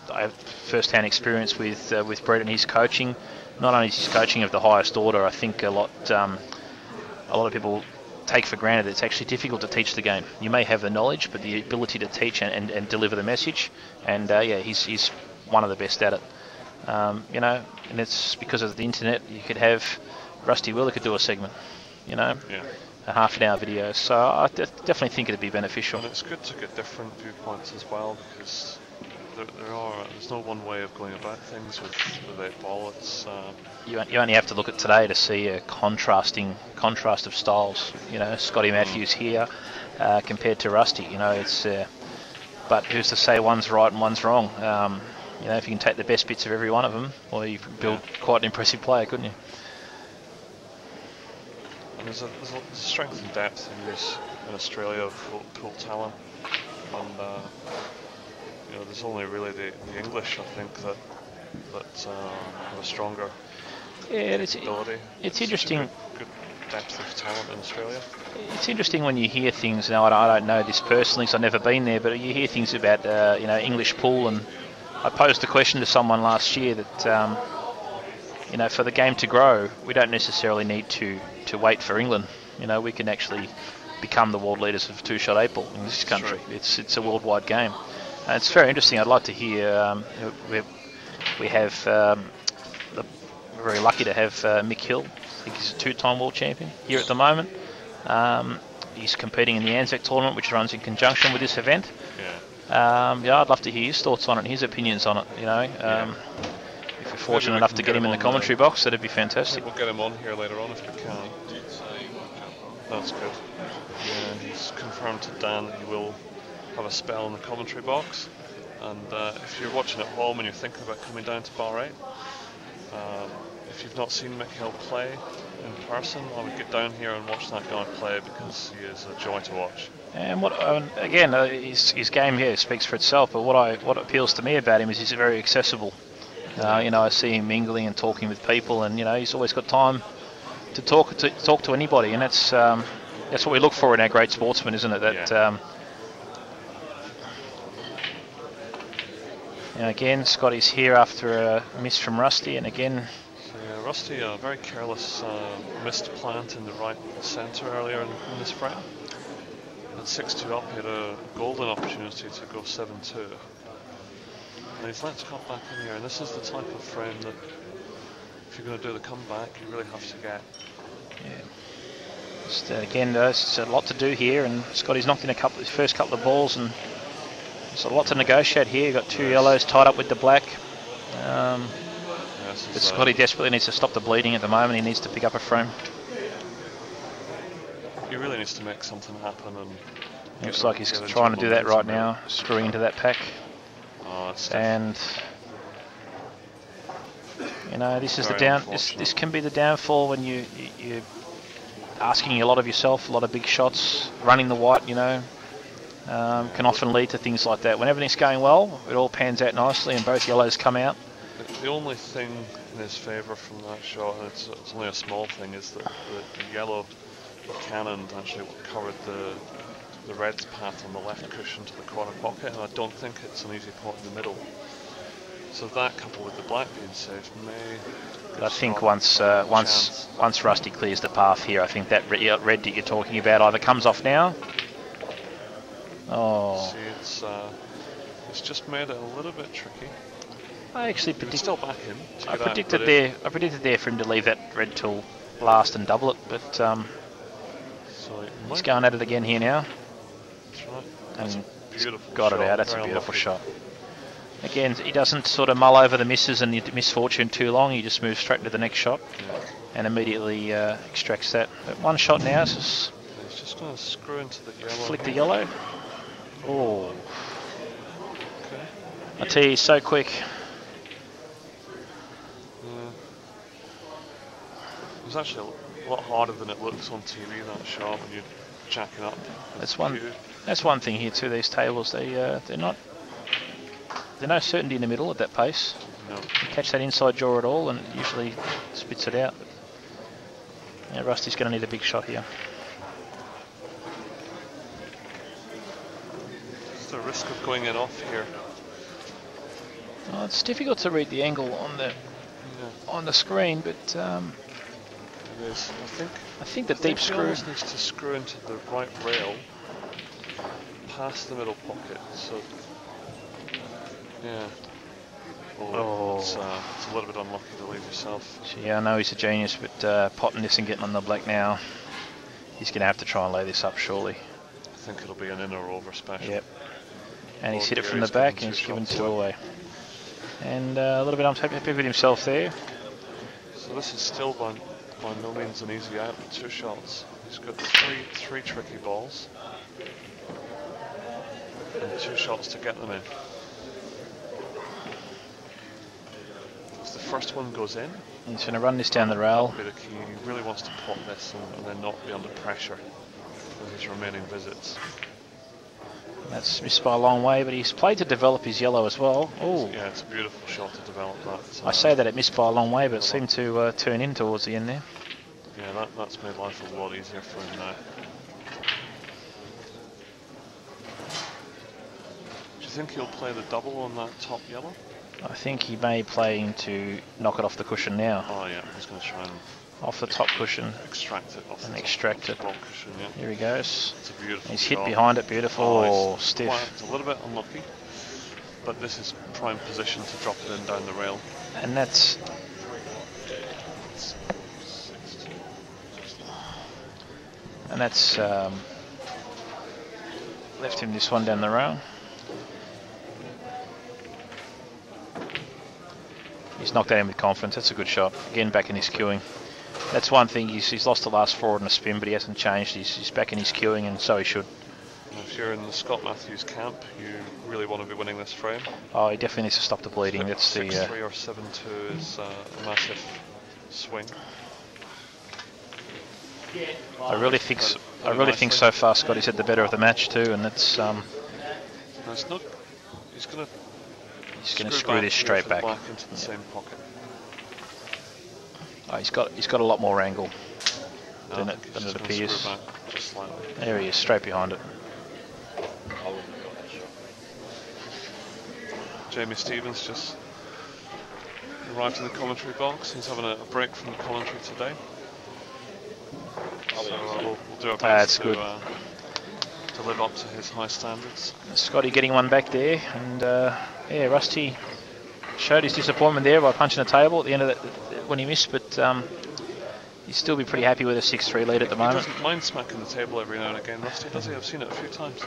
have first-hand experience with Brett and his coaching. Not only his coaching of the highest order, I think a lot of people take for granted that it's actually difficult to teach the game. You may have the knowledge, but the ability to teach and deliver the message, and he's one of the best at it. And it's because of the internet. You could have Rusty Wheeler could do a segment, a half an hour video. So I definitely think it'd be beneficial. And it's good to get different viewpoints as well, because there's no one way of going about things with 8-ball. It's you only have to look at today to see a contrast of styles. Scotty Matthews here compared to Rusty. It's but who's to say one's right and one's wrong? If you can take the best bits of every one of them, well, you could build quite an impressive player, couldn't you? And there's a strength and depth in Australia of pool talent, and there's only really the English, I think, that have a stronger ability. It's interesting. Good depth of talent in Australia. It's interesting when you hear things. Now I don't know this personally, because I've never been there, but you hear things about English pool, and I posed a question to someone last year that you know, for the game to grow, we don't necessarily need to wait for England. You know, we can actually become the world leaders of two-shot 8-ball in this country. Sure. It's a worldwide game. And it's very interesting. I'd like to hear. We have. We're very lucky to have Mick Hill. I think he's a 2-time world champion here at the moment. He's competing in the Anzac tournament, which runs in conjunction with this event. Yeah, I'd love to hear his thoughts on it and his opinions on it. You know, if we're fortunate enough to get him in the commentary box, that'd be fantastic. We'll get him on here later on if we can. That's good. Yeah, he's confirmed to Dan that he will have a spell in the commentary box. And if you're watching at home and you're thinking about coming down to Bar 8, if you've not seen Mick Hill play in person, I would get down here and watch that guy play, because he is a joy to watch. And what again, his game here speaks for itself. But what appeals to me about him is he's very accessible. You know, I see him mingling and talking with people, and you know, he's always got time to talk to anybody, and that's what we look for in our great sportsmen, isn't it? That you know, again, Scotty's here after a miss from Rusty, and again. Yeah, Rusty, a very careless missed plant in the right centre earlier in this frame. At 6-2 up, he had a golden opportunity to go 7-2. And he's let Scott back in here, and this is the type of frame that, if you're going to do the comeback, you really have to get. Yeah. Just, again, there's a lot to do here, and Scotty's knocked in his first couple of balls, and there's a lot to negotiate here. You've got two yellows tied up with the black. But Scotty desperately needs to stop the bleeding at the moment. He needs to pick up a frame. He really needs to make something happen. And looks like he's trying to do that right now, screwing into that pack. And you know, this is the down. This can be the downfall when you're asking a lot of yourself, a lot of big shots, running the white. You know, can often lead to things like that. When everything's going well, it all pans out nicely, and both yellows come out. The only thing in his favour from that shot, and it's only a small thing, is that the yellow cannon actually covered the red's path on the left cushion to the corner pocket, and I don't think it's an easy pot in the middle. So that, coupled with the black being safe, may. I think once Rusty clears the path here, I think that red that you're talking about either comes off now. Oh. See, it's just made it a little bit tricky. I actually predicted there for him to leave that red till last and double it, but he's going at it again here now. That's right. And got it out. That's a beautiful shot. Again, he doesn't sort of mull over the misses and the misfortune too long. He just moves straight to the next shot and immediately extracts that. But one shot now. He's just going to screw into the yellow. Flick the yellow. Oh. Okay. I tell you, he's so quick. It was actually a lot harder than it looks on TV, that shot, when you're jacking up. That's one thing here too. These tables, there's no certainty in the middle at that pace. No. You catch that inside jaw at all, and it usually spits it out. Yeah, Rusty's going to need a big shot here. It's the risk of going in off here. Oh, it's difficult to read the angle on the screen, but. It is. I think the deep screw needs to screw into the right rail past the middle pocket. So yeah. It's a little bit unlucky to leave yourself. Yeah, I know he's a genius, but potting this and getting on the black now, he's going to have to try and lay this up surely. I think it'll be an in or over special. Yep. And he's hit it from the back and he's given two away. And a little bit unhappy with himself there. So this is still by no means an easy out with two shots. He's got three tricky balls and two shots to get them in. If the first one goes in, he's going to run this down the rail. That'll be the key. He really wants to pot this and then not be under pressure with his remaining visits. That's missed by a long way, but he's played to develop his yellow as well. Oh, yeah, it's a beautiful shot to develop that. I say that it missed by a long way, but it seemed to turn in towards the end there. Yeah, that's made life a lot easier for him now. Do you think he'll play the double on that top yellow? I think he may play to knock it off the cushion now. Oh yeah, he's going to try and Off the top cushion. extract it off and the extract top it. ball cushion. Yeah. Here he goes. It's a beautiful He's shot. hit behind it, beautiful. Oh, he's Stiff. It's a little bit unlucky, but this is prime position to drop it in down the rail. And that's left him this one down the rail. He's knocked that in with confidence. That's a good shot. Again, back in his queuing. That's one thing. He's lost the last forward in a spin, but he hasn't changed. He's back in his queuing, and so he should. If you're in the Scott Matthews camp, you really want to be winning this frame. Oh, he definitely needs to stop the bleeding. That's the 6-3 or 7-2 is a massive swing. I really think so far Scotty's had the better of the match too, and that's No, it's not. He's going to screw this straight back. Into the same pocket. Oh, he's got a lot more angle No, than it appears. Screw back just slightly. There he is, straight behind it. Jamie Stevens just arrived in the commentary box. He's having a break from the commentary today. So we'll do our best That's good. to live up to his high standards. Scotty getting one back there, and yeah, Rusty showed his disappointment there by punching the table at the end of when he missed, but he'd still be pretty happy with a 6-3 lead at the moment. He doesn't mind smacking the table every now and again, Rusty, does he? I've seen it a few times.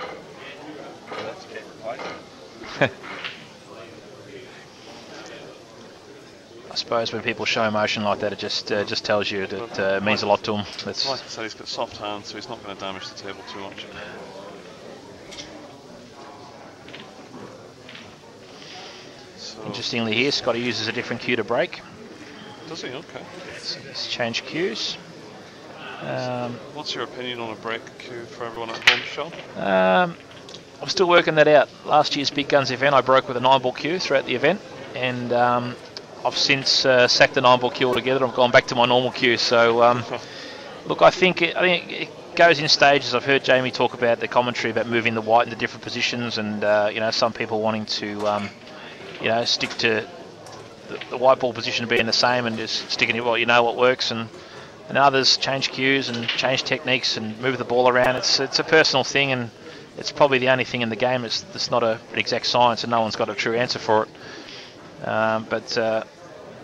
I suppose when people show emotion like that, it just tells you that it means a lot to them. That's like I said, he's got soft hands, so he's not going to damage the table too much. So interestingly here, Scotty uses a different cue to break. Does he? Okay. He's changed cues. What's your opinion on a break cue for everyone at home, Sean? I'm still working that out. Last year's Big Guns event, I broke with a 9-ball cue throughout the event, and I've since sacked the 9-ball cue altogether. I've gone back to my normal cue. So, look, I think it goes in stages. I've heard Jamie talk about the commentary about moving the white into different positions, and some people wanting to stick to the white ball position being the same and just sticking to what works, and others change cues and change techniques and move the ball around. It's a personal thing, and it's probably the only thing in the game that's not an exact science, and no one's got a true answer for it. But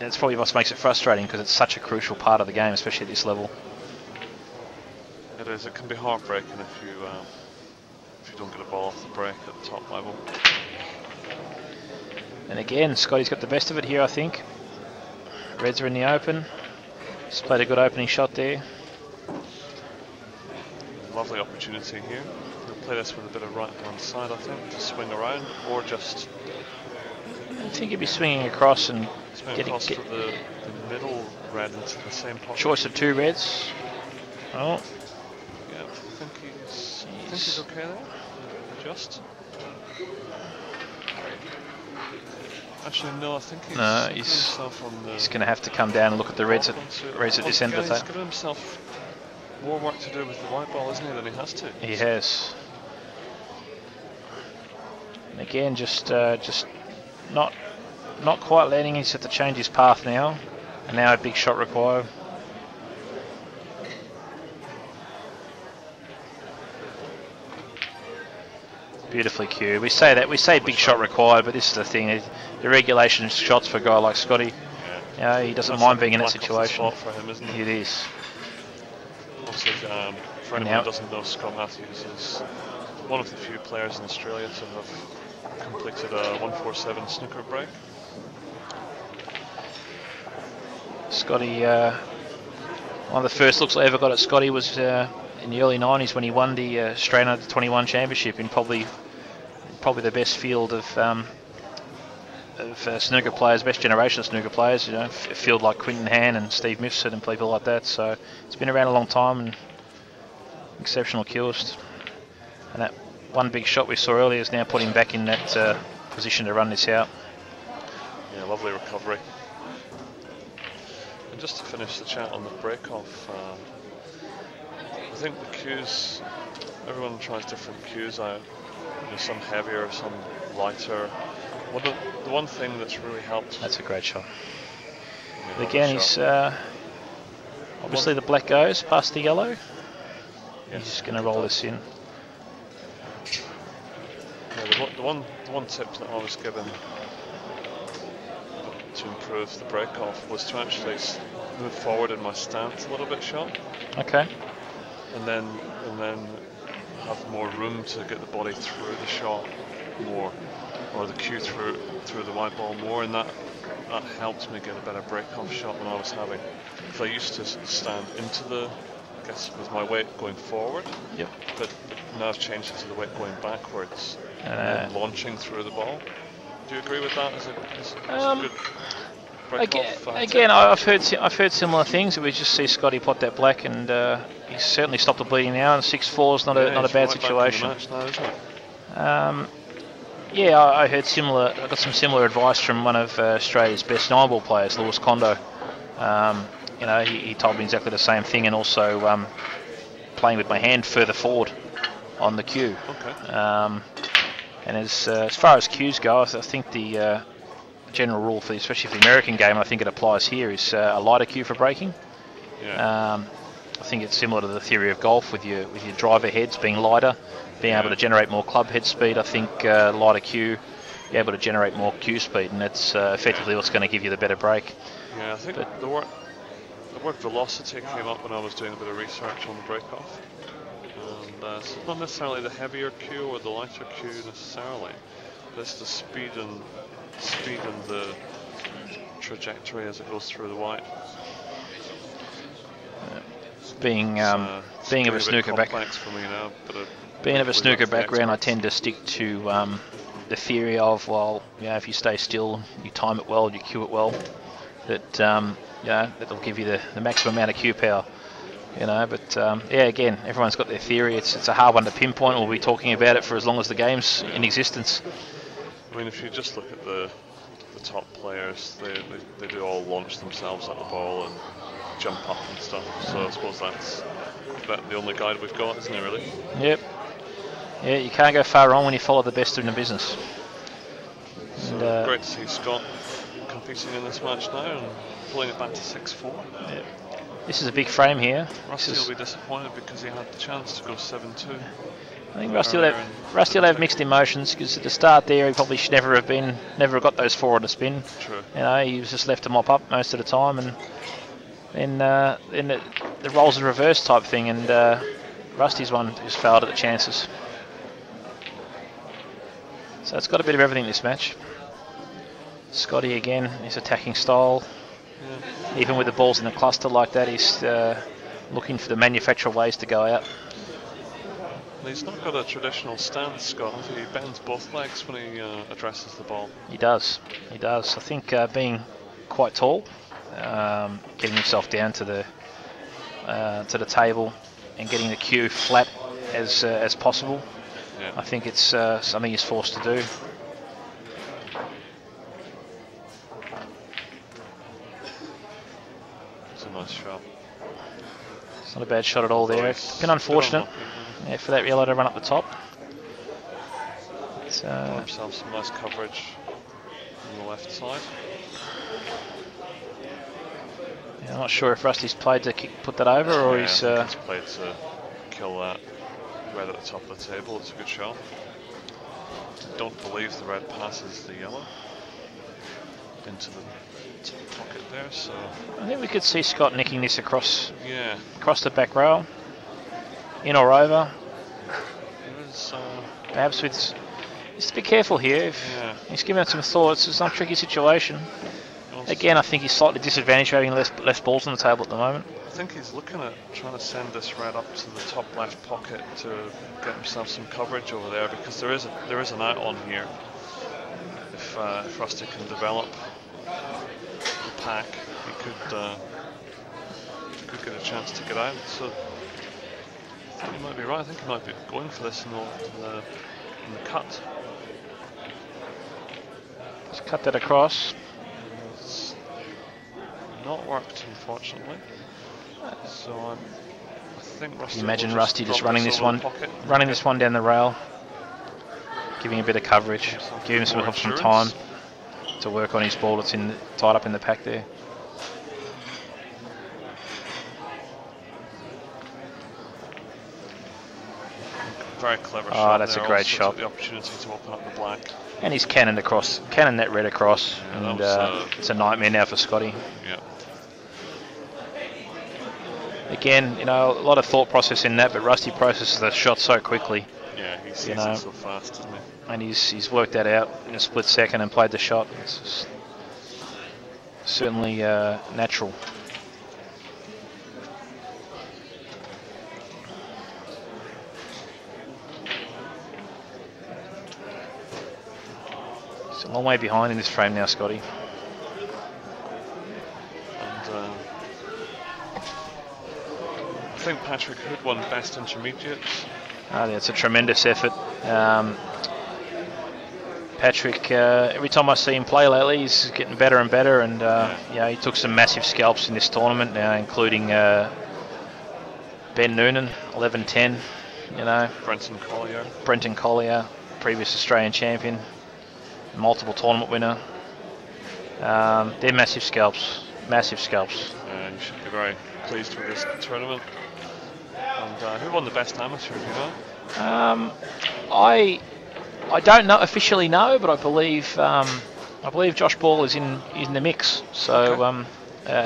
it's probably what makes it frustrating, because it's such a crucial part of the game, especially at this level. It is. It can be heartbreaking if you don't get a ball off the break at the top level. And again, Scotty's got the best of it here, I think. Reds are in the open. He's played a good opening shot there. Lovely opportunity here. He'll play this with a bit of right hand side, I think, to swing around, or just. I think he'd be swinging across and getting across for the middle red into the same pocket. Choice of 2 reds. Oh. Yeah, I think he's okay there. Just. Actually, no, I think he's going to have to come down and look at the reds at this end of the table. He's given himself more work to do with the white ball, isn't he, than he has to? He has. And again, just not quite letting. He's had to change his path now, and now a big shot required. Beautifully cued. We say big shot required, but this is the thing. The regulation shots for a guy like Scotty. Yeah. He doesn't mind being in that situation. For him, isn't it? It is. Also, for anyone who doesn't know, Scott Matthews is one of the few players in Australia to have completed a 147 snooker break. Scotty, one of the first looks I ever got at Scotty was in the early 90s when he won the Australian Under 21 Championship in probably the best field of snooker players, best generation of snooker players. A field like Quinton Han and Steve Mifsud and people like that. So it's been around a long time, and exceptional cueist. And that one big shot we saw earlier is now put him back in that position to run this out. Yeah, lovely recovery. And just to finish the chat on the break-off, I think the cues, everyone tries different cues out. Some heavier, some lighter. Well, the one thing that's really helped. That's a great shot. Yeah, But again, he's obviously the black goes past the yellow. Yes. He's just going to roll this in. Yeah, the one tip that I was given to improve the break-off was to actually move forward in my stance a little bit, Sean. Okay. And then have more room to get the body through the shot more, or the cue through the white ball more, and that helped me get a better break-off shot than I was having. Because I used to stand into the, I guess, with my weight going forward. Yep. But now I've changed it to the weight going backwards and launching through the ball. Do you agree with that as a good break-off? Again, I've heard similar things. We just see Scotty pot that black, and he's certainly stopped the bleeding now. And 6-4 is not a bad situation. Now, isn't it? Yeah, I heard similar. I got some similar advice from one of Australia's best 9-ball players, Lewis Kondo. You know, he told me exactly the same thing, and also playing with my hand further forward on the cue. Okay. And as far as cues go, I think the general rule for especially for the American game, I think it applies here, is a lighter cue for breaking. Yeah. I think it's similar to the theory of golf with your driver heads being lighter, being able to generate more club head speed. I think lighter cue, you're able to generate more cue speed, and that's effectively what's going to give you the better break. Yeah, I think the word velocity came up when I was doing a bit of research on the break-off. And so it's not necessarily the heavier cue or the lighter cue necessarily, but it's the speed and the trajectory as it goes through the white. Being of a snooker background, being of a snooker background, I tend to stick to the theory of, well, if you stay still, you time it well, you cue it well, that'll give you the maximum amount of cue power. But again, everyone's got their theory. It's a hard one to pinpoint. We'll be talking about it for as long as the game's in existence. I mean, if you just look at the top players, they do all launch themselves at the ball and jump up and stuff. So I suppose that's about the only guide we've got, isn't it, really? Yep. Yeah, you can't go far wrong when you follow the best in the business. So great to see Scott competing in this match now and pulling it back to 6-4. Yep. This is a big frame here. Rusty will be disappointed because he had the chance to go 7-2. I think Rusty will have mixed emotions, because at the start there he probably should never have got those 4 on the spin. True. He was just left to mop up most of the time, and then the roles in reverse type thing, and Rusty's one who's failed at the chances. So it's got a bit of everything this match. Scotty again, his attacking style. Yeah. Even with the balls in a cluster like that, he's looking for the manufacturer ways to go out. He's not got a traditional stance, Scott. He bends both legs when he addresses the ball. He does. I think being quite tall, getting himself down to the table and getting the cue flat as possible. Yeah. I think it's something he's forced to do. It's a nice shot. It's not a bad shot at all there. It's been unfortunate for that yellow to run up the top. Got himself some nice coverage on the left side. Yeah, I'm not sure if Rusty's played to put that over, or he's played to kill that red at the top of the table. It's a good shot. Don't believe the red passes the yellow into the pocket there, so I think we could see Scott nicking this across the back rail, in or over. Perhaps with just be careful here. He's given it some thoughts. It's not a tricky situation. Again, I think he's slightly disadvantaged having less balls on the table at the moment. I think he's looking at trying to send this red up to the top left pocket to get himself some coverage over there, because there is an out on here. If Rusty can develop the pack, he could get a chance to get out. So I think he might be right. I think he might be going for this in the cut. Just cut that across. It's not worked, unfortunately. So I think Rusty. Can you imagine Rusty just running this one down the rail, giving a bit of coverage, giving him some time to work on his ball that's tied up in the pack there. Very clever shot. Oh, that's a great shot. The opportunity to open up the black. And he's cannon that red across, Yeah, and it's a nightmare now for Scotty. Yeah. Again, you know, a lot of thought process in that, but Rusty processes the shot so quickly. Yeah, he sees it so fast, doesn't he? And he's worked that out in a split second and played the shot. It's certainly natural. It's a long way behind in this frame now, Scotty. And I think Patrick Hood won best intermediates. It's a tremendous effort. Patrick, every time I see him play lately, he's getting better and better, and he took some massive scalps in this tournament now, including Ben Noonan, 11-10, you know. Brenton Collier, previous Australian champion, multiple tournament winner. They're massive scalps, massive scalps. You should be very pleased with this tournament. And who won the best amateur, do you know? I don't know officially, but I believe Josh Ball is in the mix. So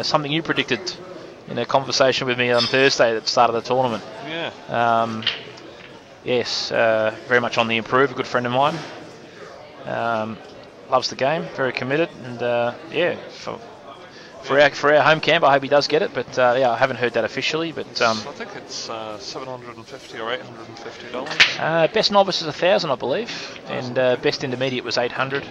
something you predicted in a conversation with me on Thursday at the start of the tournament. Yeah. Yes, very much on the improve. A good friend of mine. Loves the game, very committed, and for our home camp, I hope he does get it. But I haven't heard that officially. But I think it's $750 or $850. Best novice is 1,000, I believe, and best intermediate was 800.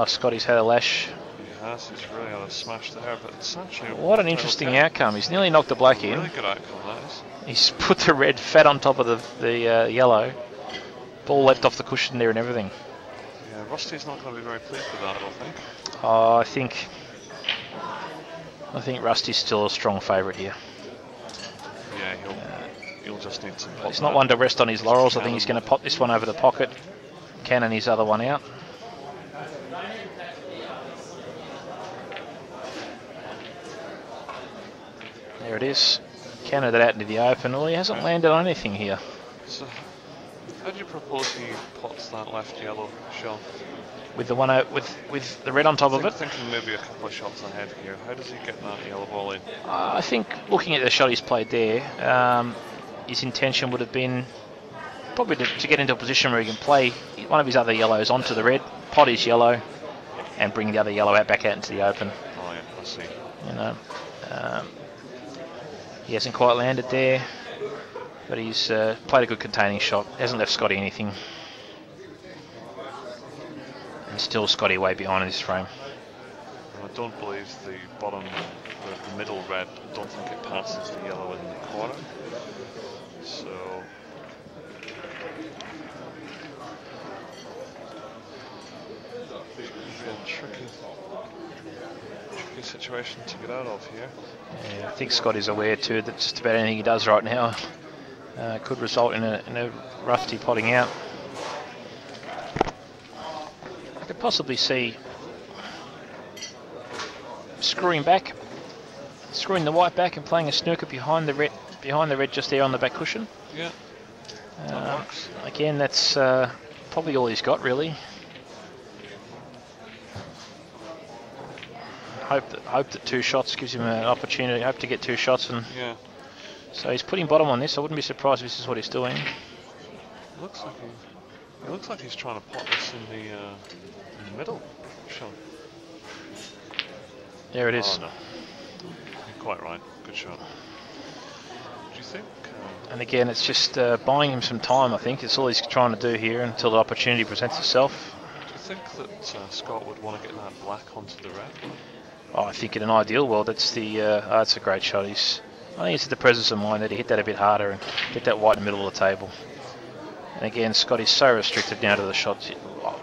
Scotty's had a lash. He has. He's really had a smash there, but it's actually what an interesting outcome. He's nearly knocked the black in. Really good outcome, that is. He's put the red fat on top of the yellow. Ball leapt off the cushion there and everything. Yeah, Rusty's not going to be very pleased with that, I don't think. Oh, I think Rusty's still a strong favourite here. Yeah, he'll just need to pop. He's not one to rest on his laurels. I think he's going to pop this one over the pocket, cannon his other one out. There it is. Cannon it out into the open. Well, he hasn't landed on anything here. So, how do you propose he pots that left yellow shot? With the one out, with the red on top of it. Thinking maybe a couple of shots ahead here. How does he get that yellow ball in? I think looking at the shot he's played there, his intention would have been probably to get into a position where he can play one of his other yellows onto the red, pot his yellow, and bring the other yellow back out into the open. Oh yeah, I see. You know, he hasn't quite landed there, but he's played a good containing shot. Hasn't left Scotty anything. And still Scotty way behind in this frame. I don't believe the bottom, the middle red, I don't think it passes the yellow in the corner. So a tricky situation to get out of here. Yeah, I think Scotty's aware too that just about anything he does right now could result in a Rusty potting out. I could possibly see screwing the white back and playing a snooker behind the red just there on the back cushion. Yeah, that works. Again, that's probably all he's got really. Hope that 2 shots gives him an opportunity. Hope to get 2 shots, and so he's putting bottom on this. I wouldn't be surprised if this is what he's doing. It looks like he's trying to pot this in the middle. Shot. There it is. Oh, no. You're quite right. Good shot. Do you think? And again, it's just buying him some time. I think it's all he's trying to do here until the opportunity presents itself. Do you think that Scott would want to get that black onto the red? Oh, I think in an ideal world, that's a great shot. I think it's the presence of mind that he hit that a bit harder and get that white in the middle of the table. And again, Scotty's so restricted now to the shots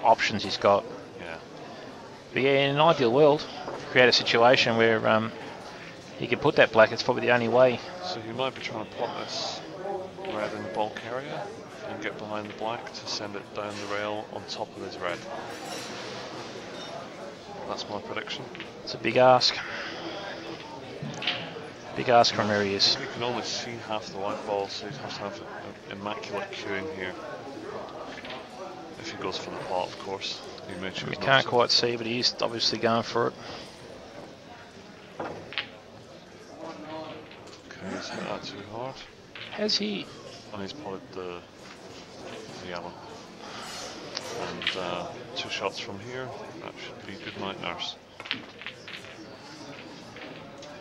options he's got. Yeah. But yeah, in an ideal world, create a situation where he can put that black. It's probably the only way. So he might be trying to pot this red in the bulk area. and get behind the black to send it down the rail on top of his red. That's my prediction. It's a big ask. Big ask from where he is. You can only see half the white ball, so he'd have to have immaculate cueing here. If he goes for the pot, of course. He may choose We not can't to. quite see, but he's obviously going for it. Okay, he's hit that too hard. Has he? And he's potted the yellow. And 2 shots from here, that should be good night, nurse.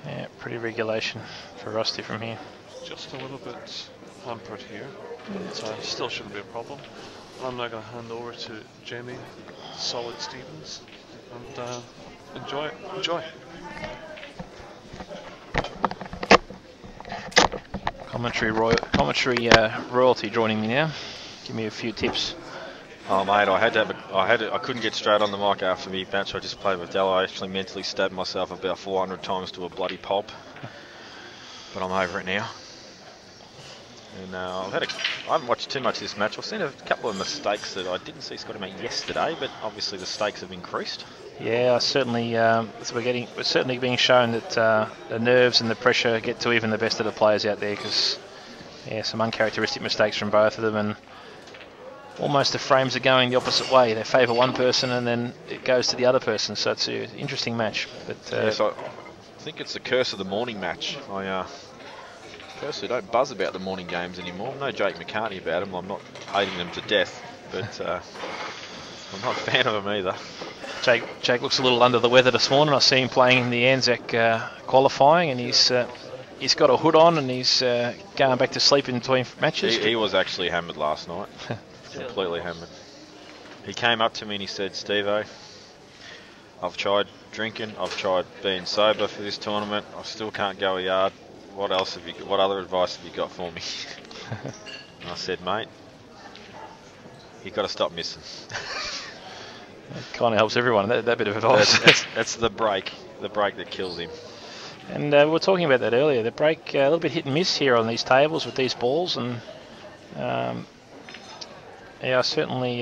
Yeah, pretty regulation for Rusty from here. Just a little bit hampered here, but still shouldn't be a problem. And I'm now going to hand over to Jamie Solid Stevens and enjoy it. Enjoy. Commentary royalty joining me now. Give me a few tips. Oh mate, I couldn't get straight on the mic after the match I just played with Della. I actually mentally stabbed myself about 400 times to a bloody pulp, but I'm over it now. And I haven't watched too much of this match. I've seen a couple of mistakes that I didn't see Scotty make yesterday, but obviously the stakes have increased. Yeah, certainly. We're certainly being shown that the nerves and the pressure get to even the best of the players out there, because some uncharacteristic mistakes from both of them, and almost the frames are going the opposite way. They favour one person and then it goes to the other person. So it's an interesting match. But yes, I think it's the curse of the morning match. I personally don't buzz about the morning games anymore. No Jake McCartney about them. I'm not hating them to death, but I'm not a fan of them either. Jake looks a little under the weather this morning. I see him playing in the Anzac qualifying, and he's got a hood on, and he's going back to sleep in between matches. He was actually hammered last night. Completely hammered. He came up to me and he said, "Steve-o, I've tried drinking, I've tried being sober for this tournament, I still can't go a yard. What other advice have you got for me?" And I said, "Mate, you got to stop missing." It kind of helps everyone, that bit of advice. That's the break that kills him. And we were talking about that earlier. The break, a little bit hit and miss here on these tables with these balls, and I certainly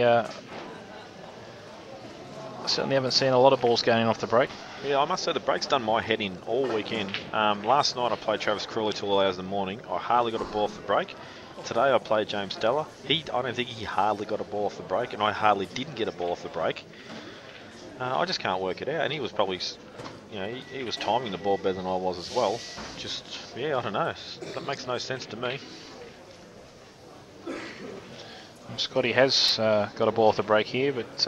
haven't seen a lot of balls going in off the break. Yeah, I must say the break's done my head in all weekend. Last night I played Travis Crawley till all hours of the morning. I hardly got a ball off the break. Today I played James Della. I don't think he hardly got a ball off the break, and I hardly didn't get a ball off the break. I just can't work it out, and he was probably, he was timing the ball better than I was as well. I don't know. That makes no sense to me. Scotty has got a ball off the break here, but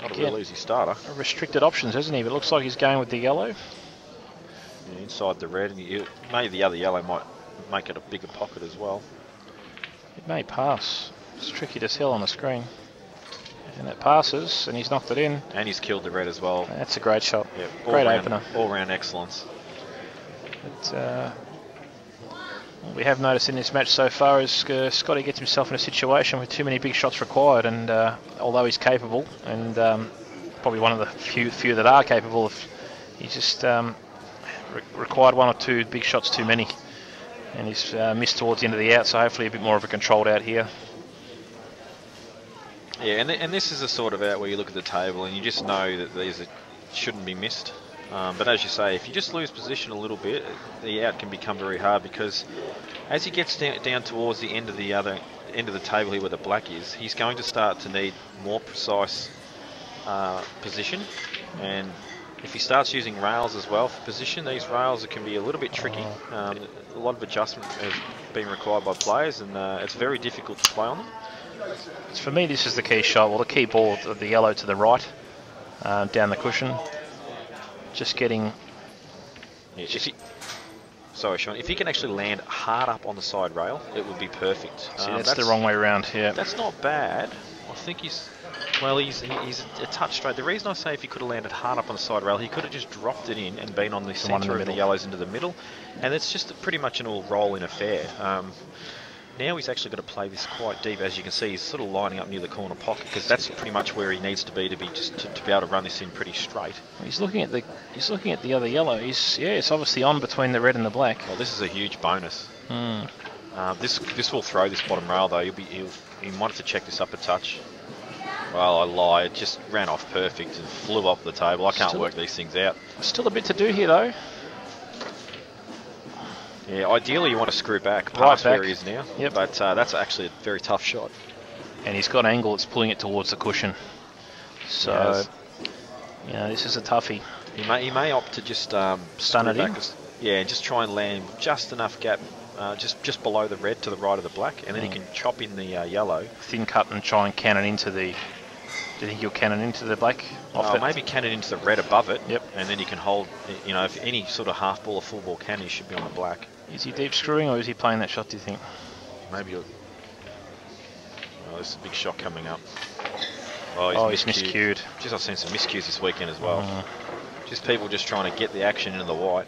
not a real easy starter. Restricted options, hasn't he? But it looks like he's going with the yellow. Yeah, inside the red, and maybe the other yellow might make it a bigger pocket as well. It may pass. It's tricky to tell on the screen. And it passes, and he's knocked it in. And he's killed the red as well. That's a great shot. Yeah, great opener. All-round excellence. But, what we have noticed in this match so far is Scotty gets himself in a situation with too many big shots required, and although he's capable, and probably one of the few that are capable, he's just required 1 or 2 big shots too many, and he's missed towards the end of the out, so hopefully a bit more of a controlled out here. Yeah, and this is a sort of out where you look at the table and you just know that these shouldn't be missed. But as you say, if you just lose position a little bit, the out can become very hard, because as he gets down towards the end of the table here where the black is, he's going to start to need more precise position. And if he starts using rails as well for position, these rails can be a little bit tricky. A lot of adjustment has been required by players, and it's very difficult to play on them. For me, this is the key shot. Well, the key ball of the yellow to the right, down the cushion. Just getting... Yeah, sorry, Sean. If he can actually land hard up on the side rail, it would be perfect. See, that's the wrong way around. Yeah, that's not bad. I think he's a touch straight. The reason I say if he could have landed hard up on the side rail, he could have just dropped it in and been on the centre of the yellows into the middle, and it's just pretty much an all-roll-in affair. Now he's actually got to play this quite deep. As you can see, he's sort of lining up near the corner pocket, because that's pretty much where he needs to be to be able to run this in pretty straight. He's looking at the other yellow. It's obviously on between the red and the black. Well, this is a huge bonus. This will throw this bottom rail though. He might have to check this up a touch. Well, I lie. It just ran off perfect and flew off the table. I can't work these things out. Still a bit to do here though. Yeah, ideally you want to screw back back. past where he is now. Yep. But that's actually a very tough shot. And he's got an angle that's pulling it towards the cushion. So, this is a toughie. He may opt to just stun it in. Yeah, and just try and land just enough gap, just below the red to the right of the black, and then he can chop in the yellow. Thin cut and try and cannon into the. Do you think you'll cannon into the black? Maybe cannon into the red above it. Yep. And then you can hold. If any sort of half ball or full ball cannon should be on the black. Is he deep screwing or is he playing that shot? Do you think? Maybe. There's a big shot coming up. He's miscued. Just I've seen some miscues this weekend as well. Just people just trying to get the action into the white.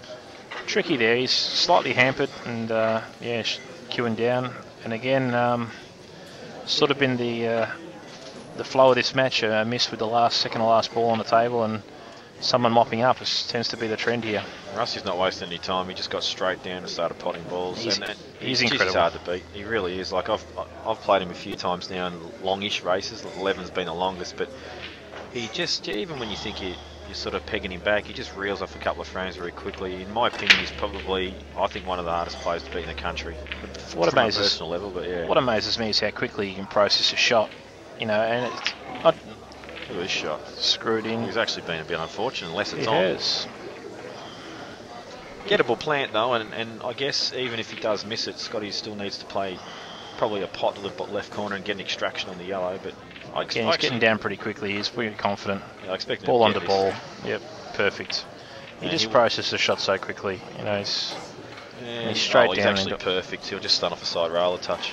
Tricky there. He's slightly hampered and queuing down. And again, sort of been the flow of this match. A miss with the second to last ball on the table and someone mopping up. It tends to be the trend here. Rusty's not wasting any time. He just got straight down and started potting balls. He's incredible. He's hard to beat. He really is. Like I've played him a few times now in longish races. 11's been the longest, but he just, even when you think you're sort of pegging him back, he just reels off a couple of frames very quickly. In my opinion, he's probably, I think, one of the hardest players to beat in the country. What amazes, from a personal level, but yeah. What amazes me is how quickly you can process a shot. And it's look at this shot. Screwed in. He's actually been a bit unfortunate. Less it's on. He has. Gettable plant though, and I guess even if he does miss it, Scotty still needs to play probably a pot to the left corner and get an extraction on the yellow. But he's getting down pretty quickly. He's pretty confident. Yeah, I expect ball under ball. Yep, perfect. He just processes the shot so quickly. He's straight down. He's actually perfect. He'll just stun off a side rail a touch.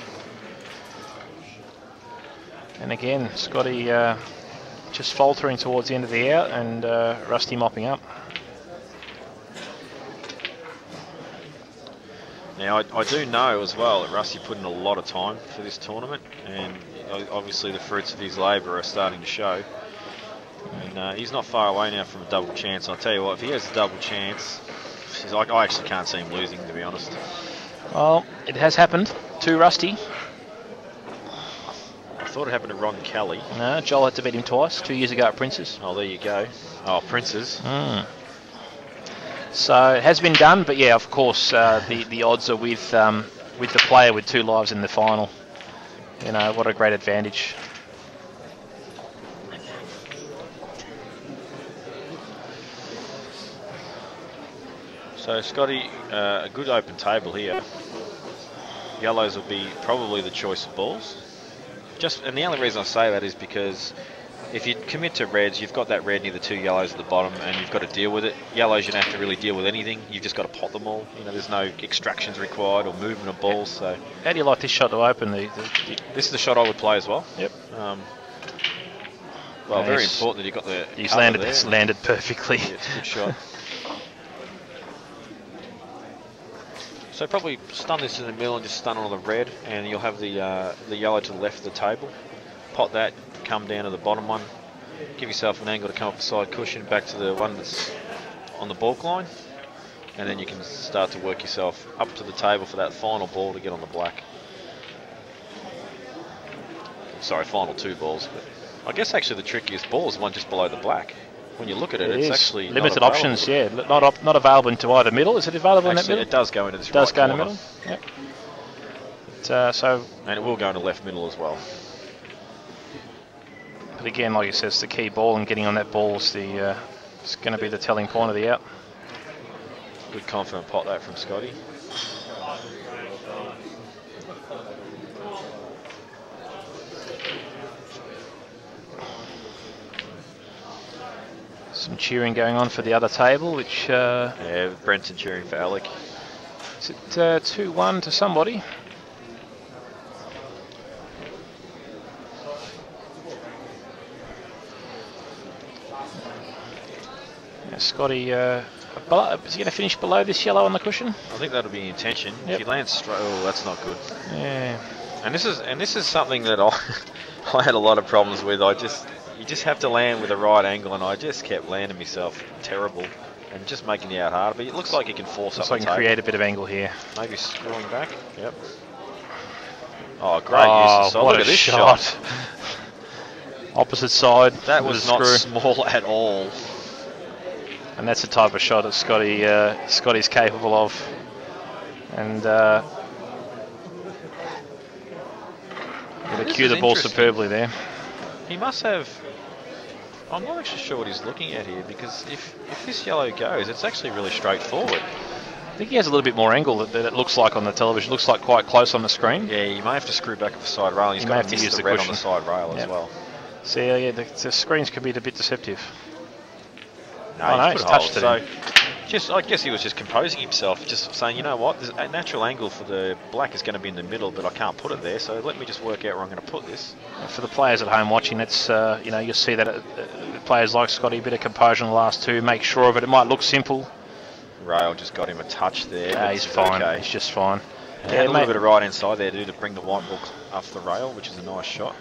And again, Scotty just faltering towards the end of the out, and Rusty mopping up. Now, I do know as well that Rusty put in a lot of time for this tournament, and obviously the fruits of his labour are starting to show. And he's not far away now from a double chance. I'll tell you what, if he has a double chance, I actually can't see him losing, to be honest. Well, it has happened to Rusty. I thought it happened to Ron Kelly. No, Joel had to beat him twice, 2 years ago at Prince's. Oh, there you go. Oh, Prince's. So it has been done, but yeah, of course, the odds are with the player with 2 lives in the final. What a great advantage. So Scotty, a good open table here. Yellows will be probably the choice of balls. And the only reason I say that is because if you commit to reds, you've got that red near the 2 yellows at the bottom, and you've got to deal with it. Yellows, you don't have to really deal with anything. You've just got to pot them all. There's no extractions required or movement of balls. So, how do you like this shot to open? This is the shot I would play as well. Yep. Very important that you got the. He's landed perfectly. Yeah, it's a good shot. So probably stun this in the middle and just stun on the red, and you'll have the yellow to the left of the table. Pot that, come down to the bottom one, give yourself an angle to come up the side cushion back to the one that's on the balk line, and then you can start to work yourself up to the table for that final ball to get on the black. Sorry, final 2 balls. But I guess actually the trickiest ball is the one just below the black. When you look at it, it's actually limited options. Yeah, not available into either middle. Is it available in that middle? It does go into this. It does go in the corner. middle. Yep. And it will go into left middle as well. But again, like you said, it's the key ball, and getting on that ball is it's going to be the telling point of the out. Good confident pot that from Scotty. Some cheering going on for the other table, which... yeah, Brenton cheering for Alec. Is it 2-1 to somebody? Yeah, Scotty, is he going to finish below this yellow on the cushion? I think that'll be the intention. Yep. If he lands straight, oh, that's not good. Yeah. And this is something that I had a lot of problems with. You just have to land with the right angle, and I just kept landing myself terrible and just making the out harder. But it looks like he can force up the table. Create a bit of angle here. Maybe screwing back. Yep. Oh, great use of side. What Look a at this shot. Opposite side. That with was a not screw. small at all. And that's the type of shot that Scotty's capable of. And they This cue is the ball interesting. superbly there. He must have... I'm not actually sure what he's looking at here, because if this yellow goes, it's actually really straightforward. I think he has a little bit more angle that it looks like on the television. It looks like quite close on the screen. Yeah, you may have to screw back at the side rail. He's You got may to have to miss use the the red cushion. on the side rail Yep. as well. So yeah, the screens can be a bit deceptive. No, Oh, no, he's he's put a touched hole. it So, I guess he was just composing himself, just saying, you know what, there's a natural angle for the black is going to be in the middle, but I can't put it there, so let me just work out where I'm going to put this. For the players at home watching, that's you'll see that players like Scotty, a bit of composure in the last two, make sure of it. It might look simple. Rail just got him a touch there. Nah, but he's it's fine. Okay. He's just fine. And a little bit of right hand side there to bring the white ball off the rail, which is a nice shot.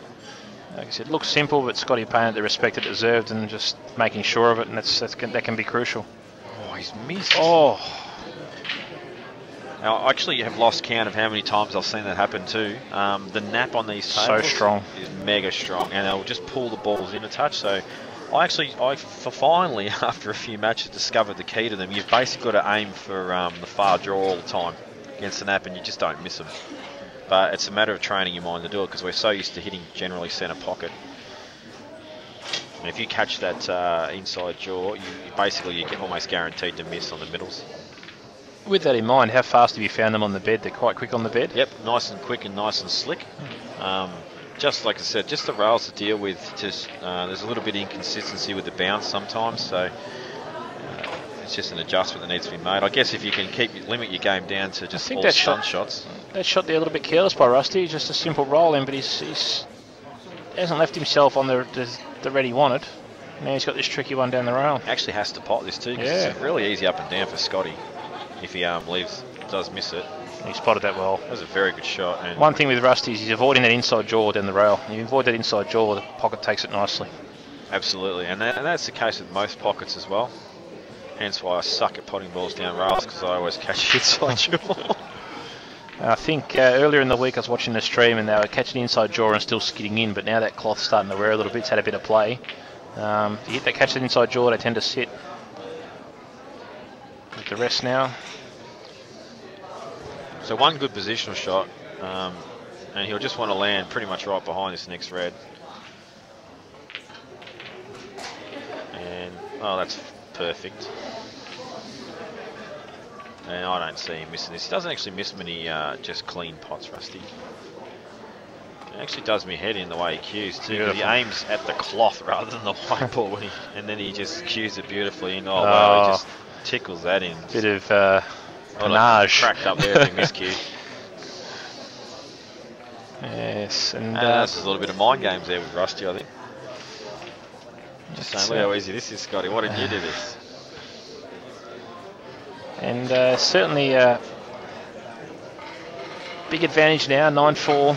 Like I said, it looks simple, but Scotty paying it the respect it deserved and just making sure of it, and that can be crucial. Oh, he's missed. Oh, Now, I actually have lost count of how many times I've seen that happen too. The nap on these So tables strong. is mega strong, and they'll just pull the balls in a touch. So I finally, after a few matches, discovered the key to them. You've basically got to aim for the far draw all the time against the nap, and you just don't miss them. But it's a matter of training your mind to do it, because we're so used to hitting generally centre pocket. And if you catch that inside jaw, you get almost guaranteed to miss on the middles. with that in mind, how fast have you found them on the bed? They're quite quick on the bed. Yep, nice and quick and nice and slick. Just like I said, just the rails to deal with. Just there's a little bit of inconsistency with the bounce sometimes, so it's just an adjustment that needs to be made. I guess if you can limit your game down to just all stun shots. That shot there a little bit careless by Rusty, just a simple roll in, but he hasn't left himself on the red he wanted. Now he's got this tricky one down the rail. Actually has to pot this too, because Yeah. it's really easy up and down for Scotty. If he does miss it. He spotted that well. That was a very good shot. And One thing with Rusty is he's avoiding that inside jaw down the rail. You avoid that inside jaw, the pocket takes it nicely. absolutely, and that's the case with most pockets as well. Hence why I suck at potting balls down rails, because I always catch inside jaw. I think earlier in the week I was watching the stream and they were catching inside jaw and still skidding in, but now that cloth's starting to wear a little bit. It's had a bit of play. If you catch that inside jaw, they tend to sit. With the rest now. So one good positional shot, and he'll just want to land pretty much right behind this next red. And, oh, that's perfect. And I don't see him missing this. He doesn't actually miss many just clean pots, Rusty. It actually does me head in the way he cues too. 'Cause he aims at the cloth rather than the white ball, and then he just cues it beautifully. And wow, he just tickles that in. Bit of panache. Cracked up there if he miscued. Yes, and there's a little bit of mind games there with Rusty, I think. Just saying, look how easy this is, Scotty. Why didn't you do this? And certainly big advantage now, 9-4.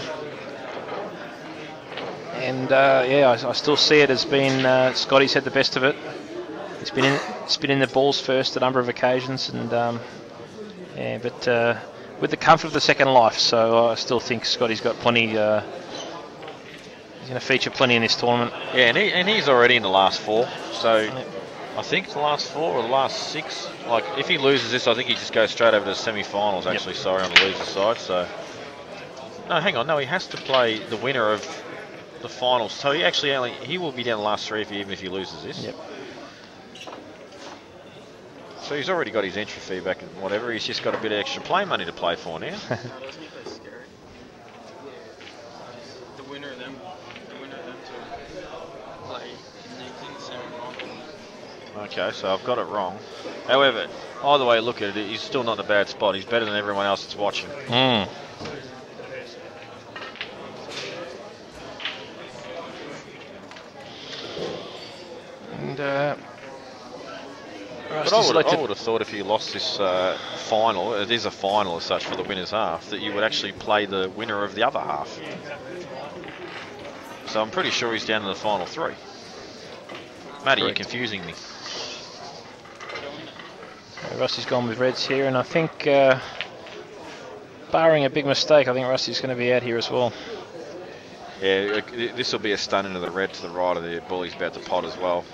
And yeah, I still see it as being Scotty's had the best of it. It's been in the balls first a number of occasions, and yeah, but with the comfort of the second life. So I still think Scotty's got plenty. He's going to feature plenty in this tournament. Yeah, and he's already in the last four. So I think the last four or the last six. Like if he loses this, I think he just goes straight over to the semi-finals. Actually, sorry, on the loser side. So no, hang on, no, he has to play the winner of the finals. So he will be down the last three even if he loses this. Yep. So he's already got his entry fee back and whatever. He's just got a bit of extra play money to play for now. The winner of them to play in the semi-final. Okay, so I've got it wrong. However, either way you look at it, he's still not in a bad spot. He's better than everyone else that's watching. Mm. And But I would have thought if he lost this final, it is a final as such for the winner's half, that you would actually play the winner of the other half. So I'm pretty sure he's down in the final three. Matty, you're confusing me. Rusty's gone with reds here, and I think barring a big mistake, I think Rusty's going to be out here as well. Yeah, this will be a stun into the red to the right of the bull. He's about to pot as well.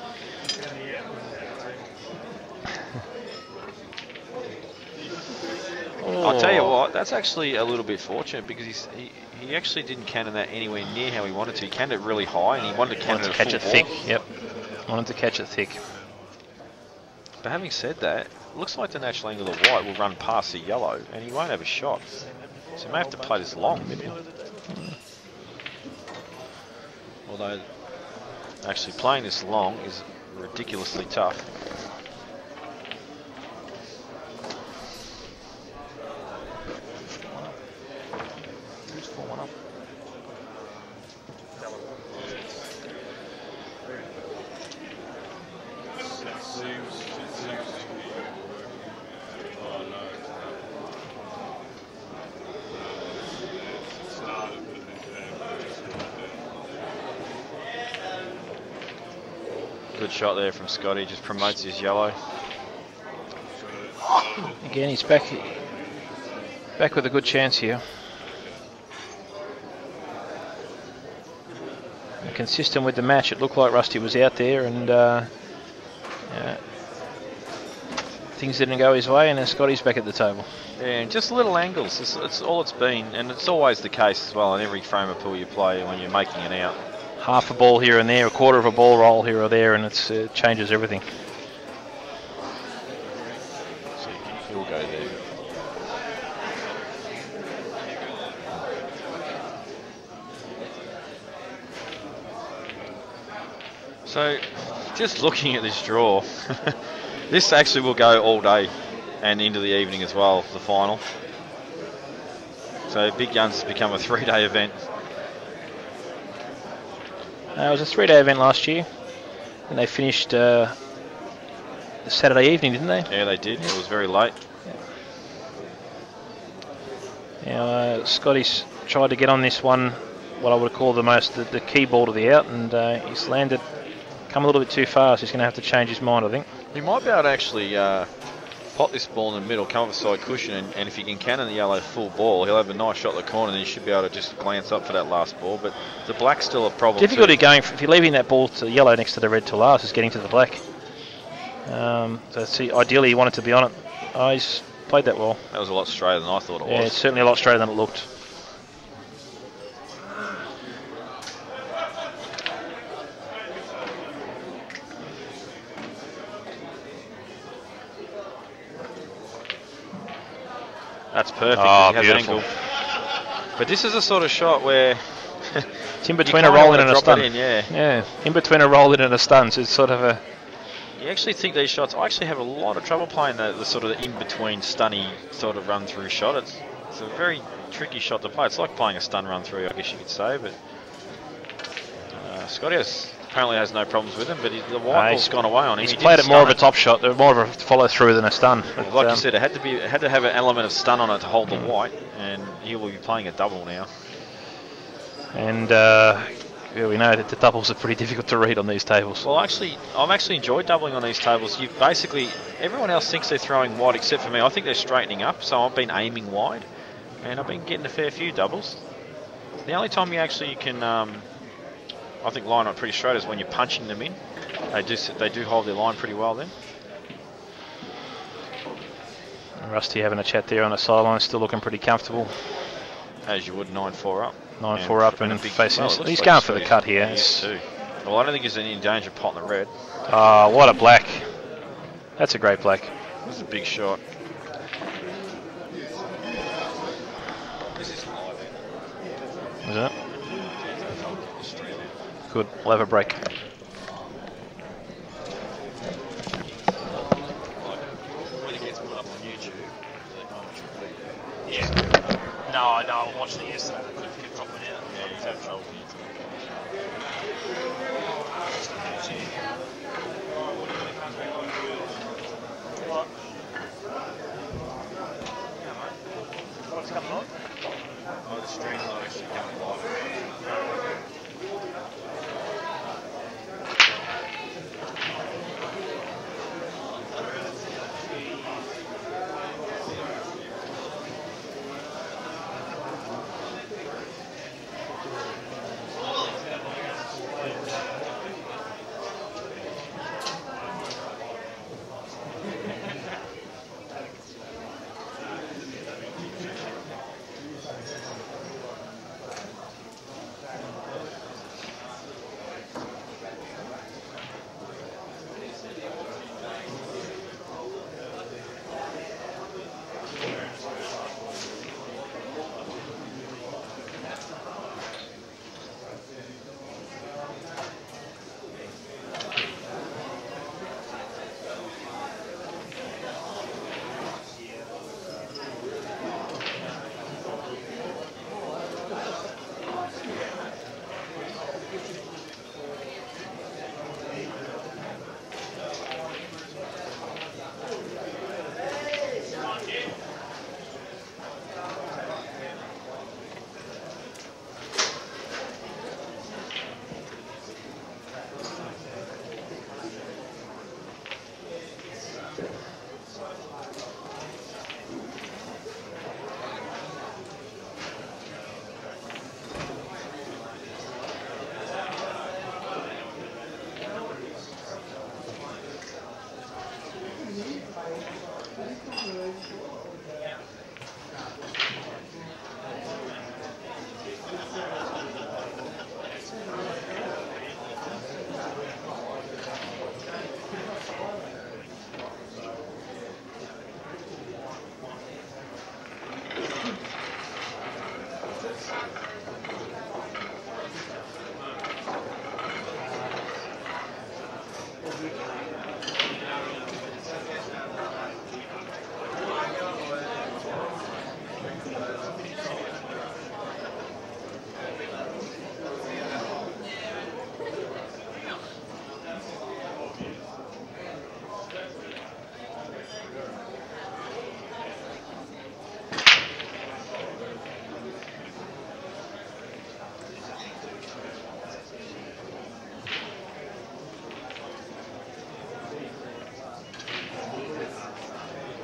I'll tell you what, that's actually a little bit fortunate because he actually didn't cannon that anywhere near how he wanted to. He canned it really high and he wanted to cannon it catch it full thick. ball. Yep, wanted to catch it thick. But having said that, it looks like the natural angle of the white will run past the yellow and he won't have a shot. So he may have to play this long. Although actually playing this long is ridiculously tough. Good shot there from Scotty, just promotes his yellow. Again, he's back with a good chance here. And consistent with the match, it looked like Rusty was out there and things didn't go his way, and then Scotty's back at the table. Yeah, and just little angles, it's all it's been, and it's always the case as well in every frame of pool you play when you're making it out. Half a ball here and there, a quarter of a ball roll here or there, and it changes everything. So he'll go there. So, just looking at this draw, this actually will go all day and into the evening as well, the final. So Big Guns has become a 3-day event. It was a 3-day event last year, and they finished Saturday evening, didn't they? Yeah, they did. It was very late. Now, Scotty's tried to get on this one, what I would call the key ball to the out, and he's landed, come a little bit too fast. He's going to have to change his mind, I think. He might be able to actually pot this ball in the middle, come off a side cushion, and if he can cannon the yellow full ball, he'll have a nice shot at the corner, and he should be able to just glance up for that last ball. But the black's still a problem. Difficulty going, if you're leaving that ball to the yellow next to the red to last, is getting to the black. So see, ideally he wanted to be on it. Oh, he's played that well. That was a lot straighter than I thought it was. Yeah, it's certainly a lot straighter than it looked. That's perfect. Oh, he has beautiful. angle. But this is a sort of shot where it's in between a roll in and a stun. Yeah, in between a roll in and a stun. So it's sort of a. You actually think these shots, I actually have a lot of trouble playing the sort of the in-between stunny sort of run-through shot. It's a very tricky shot to play. It's like playing a stun run-through, I guess you could say. But Scotty apparently has no problems with him, but the white ball's gone away on him. He's played it more of a top shot, more of a follow-through than a stun. But like you said, it had to have an element of stun on it to hold the white, and he will be playing a double now. And we know that the doubles are pretty difficult to read on these tables. Well, actually, I've actually enjoyed doubling on these tables. You've basically, everyone else thinks they're throwing wide except for me. I think they're straightening up, so I've been aiming wide, and I've been getting a fair few doubles. The only time you actually can, I think, line up pretty straight is when you're punching them in. They do hold their line pretty well then. Rusty having a chat there on the sideline, still looking pretty comfortable. As you would, 9-4 up. 9-4 up and facing. Well, he's like going for the cut here. Yes, too. Well, I don't think he's in danger of potting the red. Oh, what a black. That's a great black. This is a big shot. This is live. Is it? Good. We'll have a break. When it gets put up on YouTube, yeah. No, I was watching it yesterday. They kept dropping out. Yeah, he's having trouble. What's coming on? Oh, the stream's not actually coming live.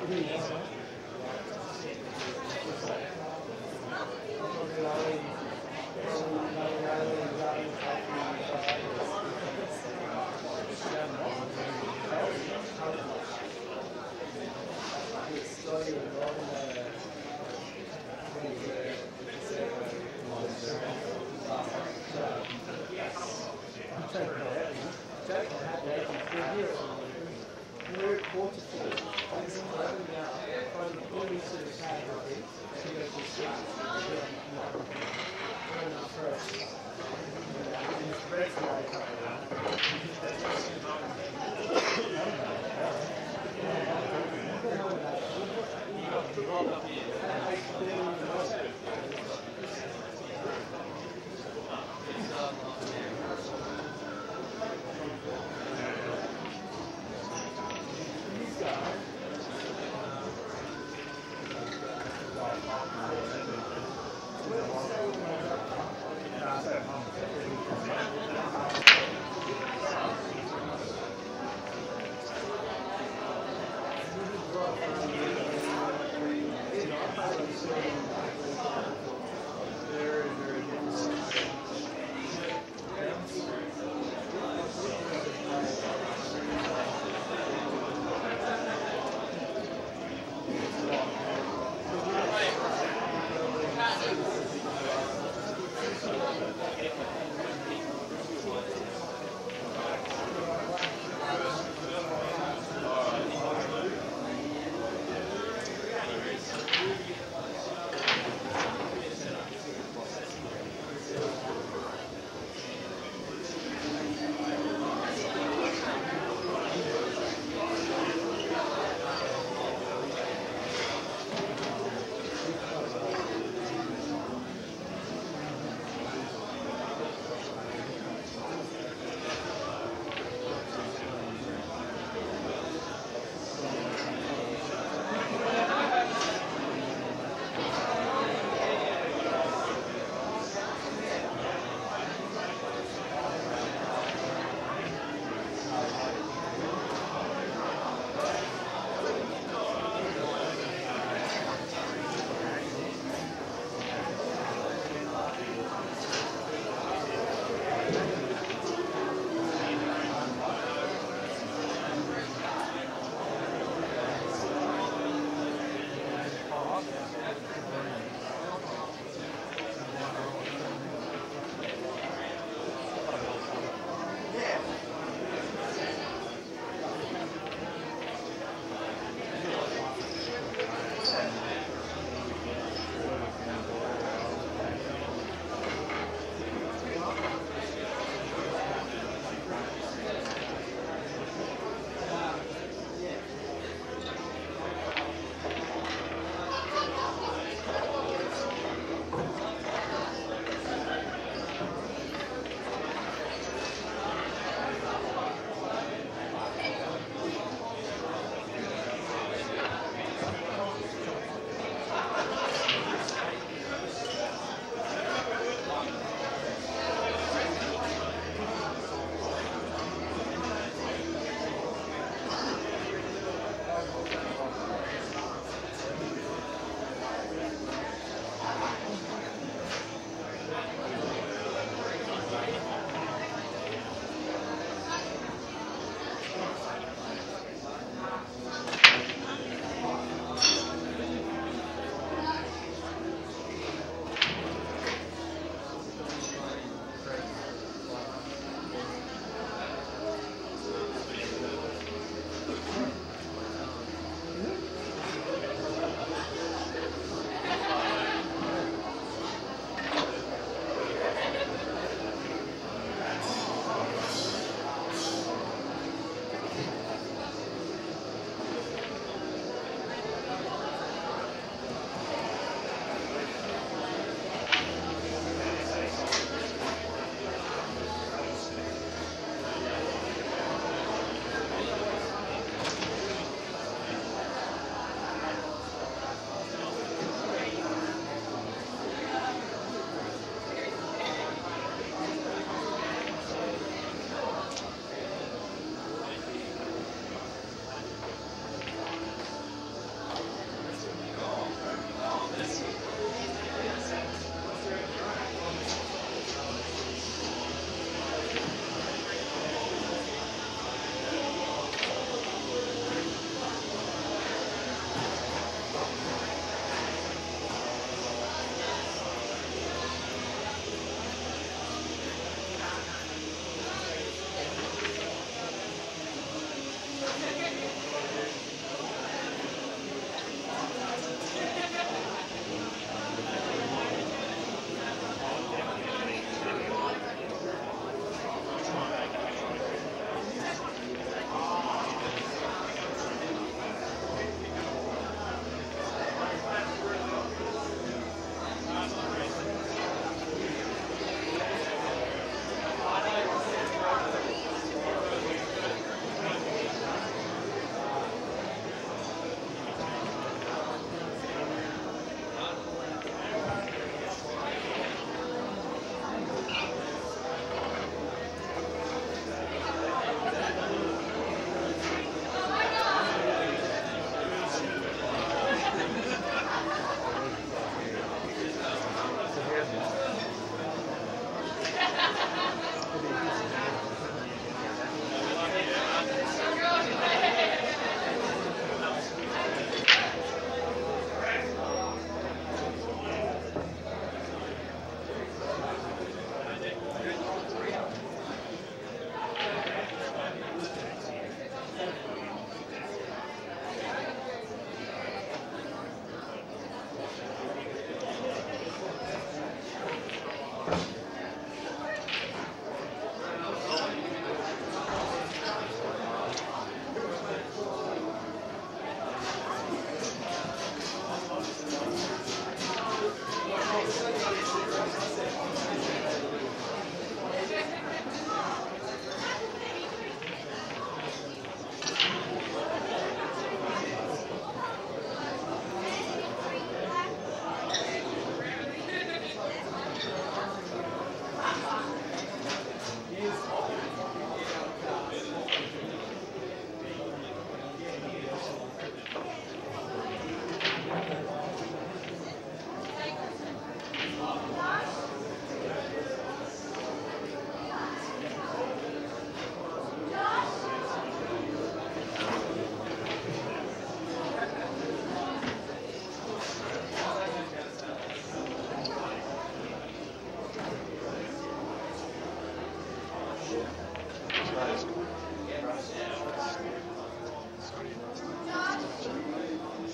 Thank you.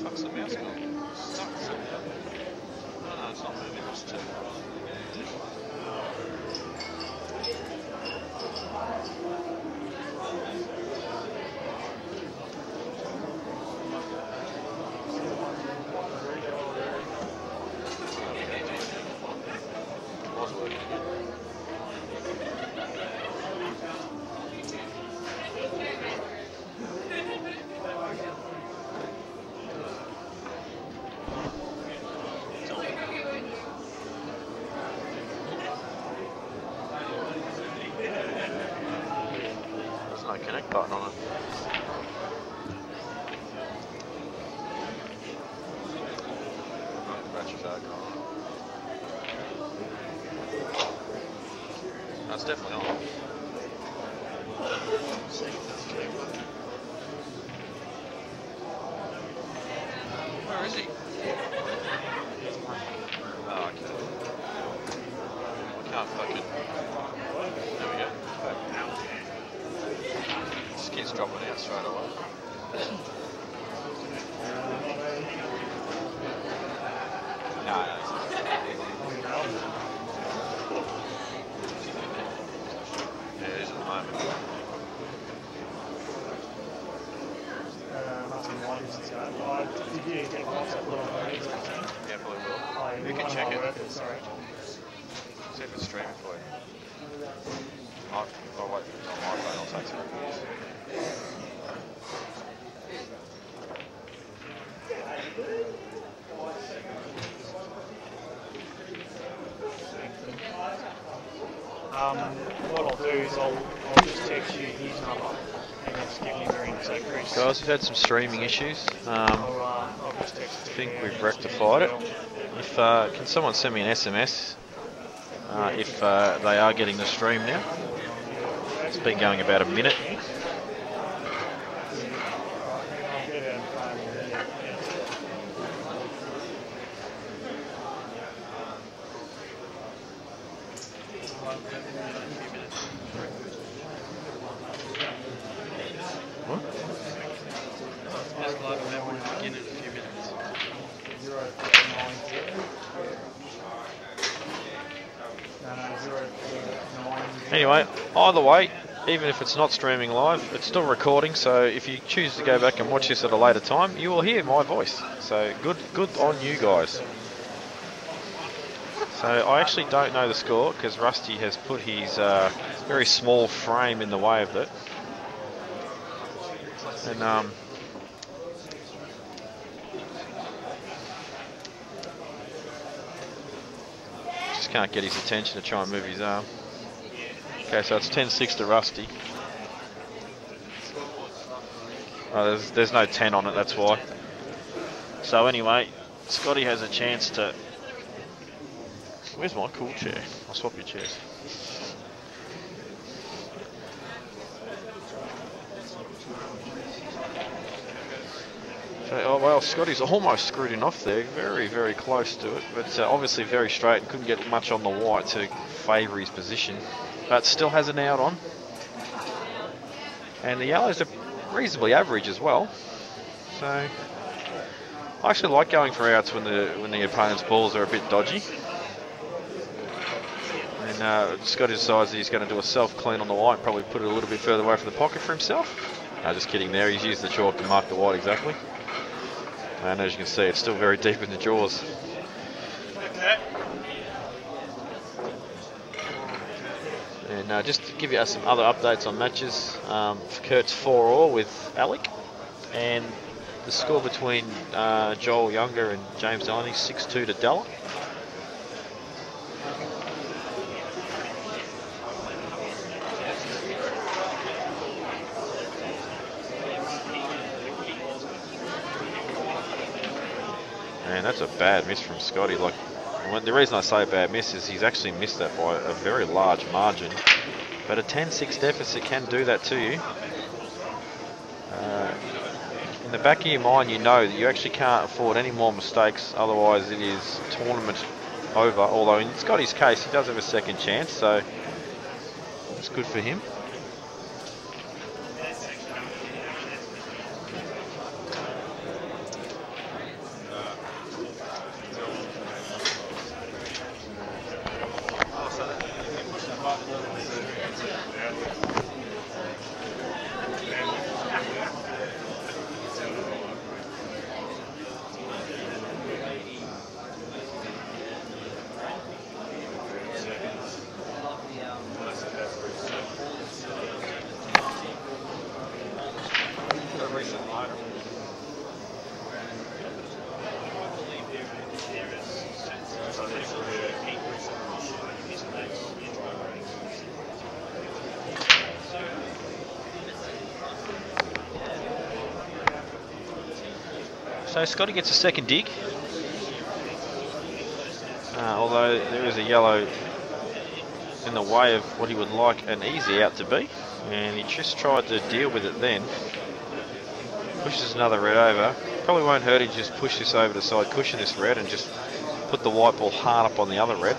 fuck's the mouse gone? Stuck somehow. No, it's not moving. It's too. Was working. There's no connect button on it. Battery's back on. No, it's definitely on. Where is he? Oh, okay. I can't fucking. There we go. This kid's dropping out straight away. No. Yeah, it is at the moment. Nothing like this. Did you get WhatsApp little notice? Yeah, probably will. Oh, You can one of check my it. workers, sorry. See if it's streaming for you. I'll wait for it on my phone, I'll take it. What I'll do is I'll just text you his number and just give him a ring. So Chris, Guys, we've had some streaming issues. I'll just text I think we've rectified it. If can someone send me an SMS if they are getting the stream now? It's been going about a minute. I'll get out and phone. What? Just like that one will begin in a few minutes. 0490. No, 049. Anyway, either way, even if it's not streaming live, it's still recording. So if you choose to go back and watch this at a later time, you will hear my voice. So good on you guys. So I actually don't know the score because Rusty has put his very small frame in the way of it. And just can't get his attention to try and move his arm. Okay, so it's 10-6 to Rusty. Oh, there's no 10 on it, that's why. So anyway, Scotty has a chance to... Where's my cool chair? I'll swap your chairs. So, oh well, Scotty's almost screwed it off there, very, very close to it, but obviously very straight and couldn't get much on the white to favour his position, but still has an out on. And the yellows are reasonably average as well, so I actually like going for outs when the opponent's balls are a bit dodgy. And Scotty decides that he's going to do a self-clean on the white, probably put it a little bit further away from the pocket for himself. No, just kidding there, he's used the chalk to mark the white exactly. And as you can see, it's still very deep in the jaws. And just to give you some other updates on matches, Kurt's 4-4 with Alec, and the score between Joel Younger and James Delaney, 6-2 to Della. And that's a bad miss from Scotty. Like, the reason I say a bad miss is he's actually missed that by a very large margin. But a 10-6 deficit can do that to you. In the back of your mind, you know that you actually can't afford any more mistakes, otherwise it is tournament over. Although in Scotty's case, he does have a second chance, so it's good for him. So Scotty gets a second dig. Although there is a yellow in the way of what he would like an easy out to be. And he just tried to deal with it then. Pushes another red over. Probably won't hurt him to just push this over the side cushion, this red, and just put the white ball hard up on the other red.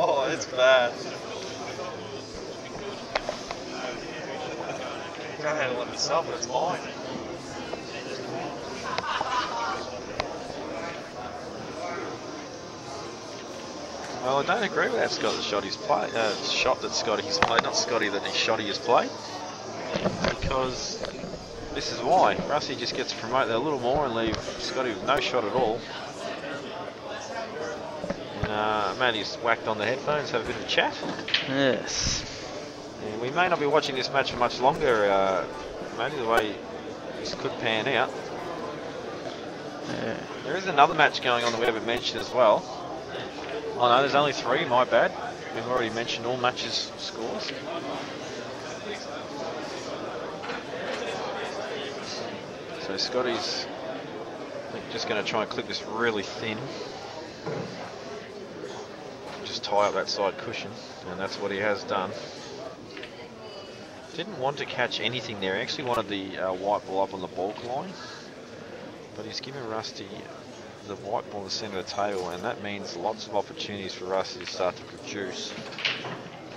Oh, it's bad. I can't handle it myself, but it's mine. Well, I don't agree with that shot that Scotty's played, not Scotty, that Shotty has played. Because this is why. Rusty just gets to promote that a little more and leave Scotty with no shot at all. And Matty's whacked on the headphones, have a bit of a chat. Yes. And we may not be watching this match for much longer, Matty, the way this could pan out. Yeah. There is another match going on that we haven't mentioned as well. Oh no, there's only 3, my bad. We've already mentioned all matches' scores. So Scotty's, I think, just going to try and clip this really thin. Just tie up that side cushion, and that's what he has done. Didn't want to catch anything there. He actually wanted the white ball up on the balk line, but he's given Rusty the white ball in the centre of the table, and that means lots of opportunities for Rusty to start to produce.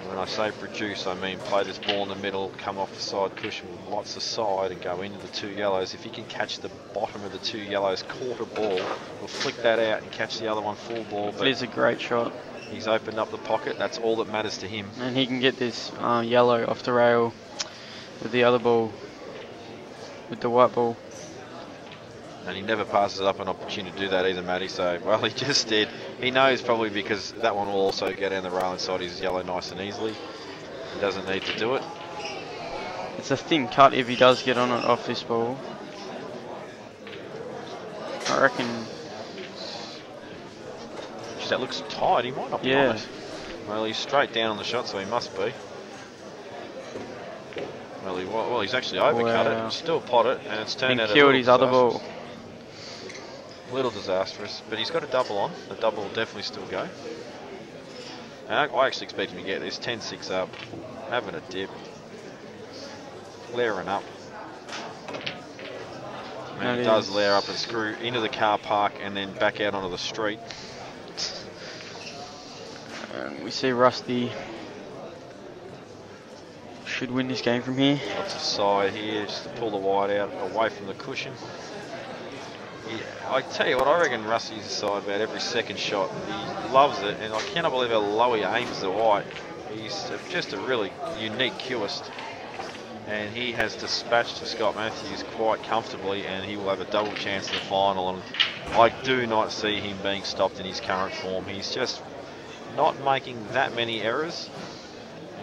And when I say produce, I mean play this ball in the middle, come off the side cushion with lots of side and go into the 2 yellows. If he can catch the bottom of the 2 yellows quarter ball, he'll flick that out and catch the other one full ball. But It is a great shot. he's opened up the pocket. That's all that matters to him. And he can get this yellow off the rail with the other ball, with the white ball. And he never passes up an opportunity to do that either, Matty. So, well, he just did. He knows probably because that one will also go down the rail inside his yellow nice and easily. He doesn't need to do it. It's a thin cut if he does get on it off this ball. I reckon. Geez, that looks tight. He might not be on it. Well, he's straight down on the shot, so he must be. Well, he's actually overcut it. Still pot it, and it's turned out a killed his other ball. Little disastrous, but he's got a double on. The double will definitely still go. And I actually expect him to get this 10-6 up, having a dip, layering up. And he does layer up and screw into the car park and then back out onto the street. We see Rusty should win this game from here. Lots of side here, just to pull the white out away from the cushion. I tell you what, I reckon Rusty's side about every second shot. He loves it, and I cannot believe how low he aims the white. He's just a really unique cueist, and he has dispatched Scott Matthews quite comfortably, and he will have a double chance in the final. And I do not see him being stopped in his current form. He's just not making that many errors,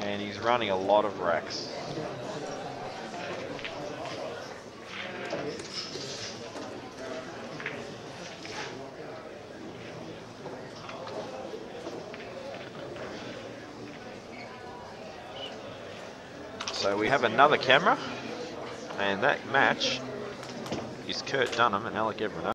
and he's running a lot of racks. So we have another camera, and that match is Kurt Dunham and Alec Everett.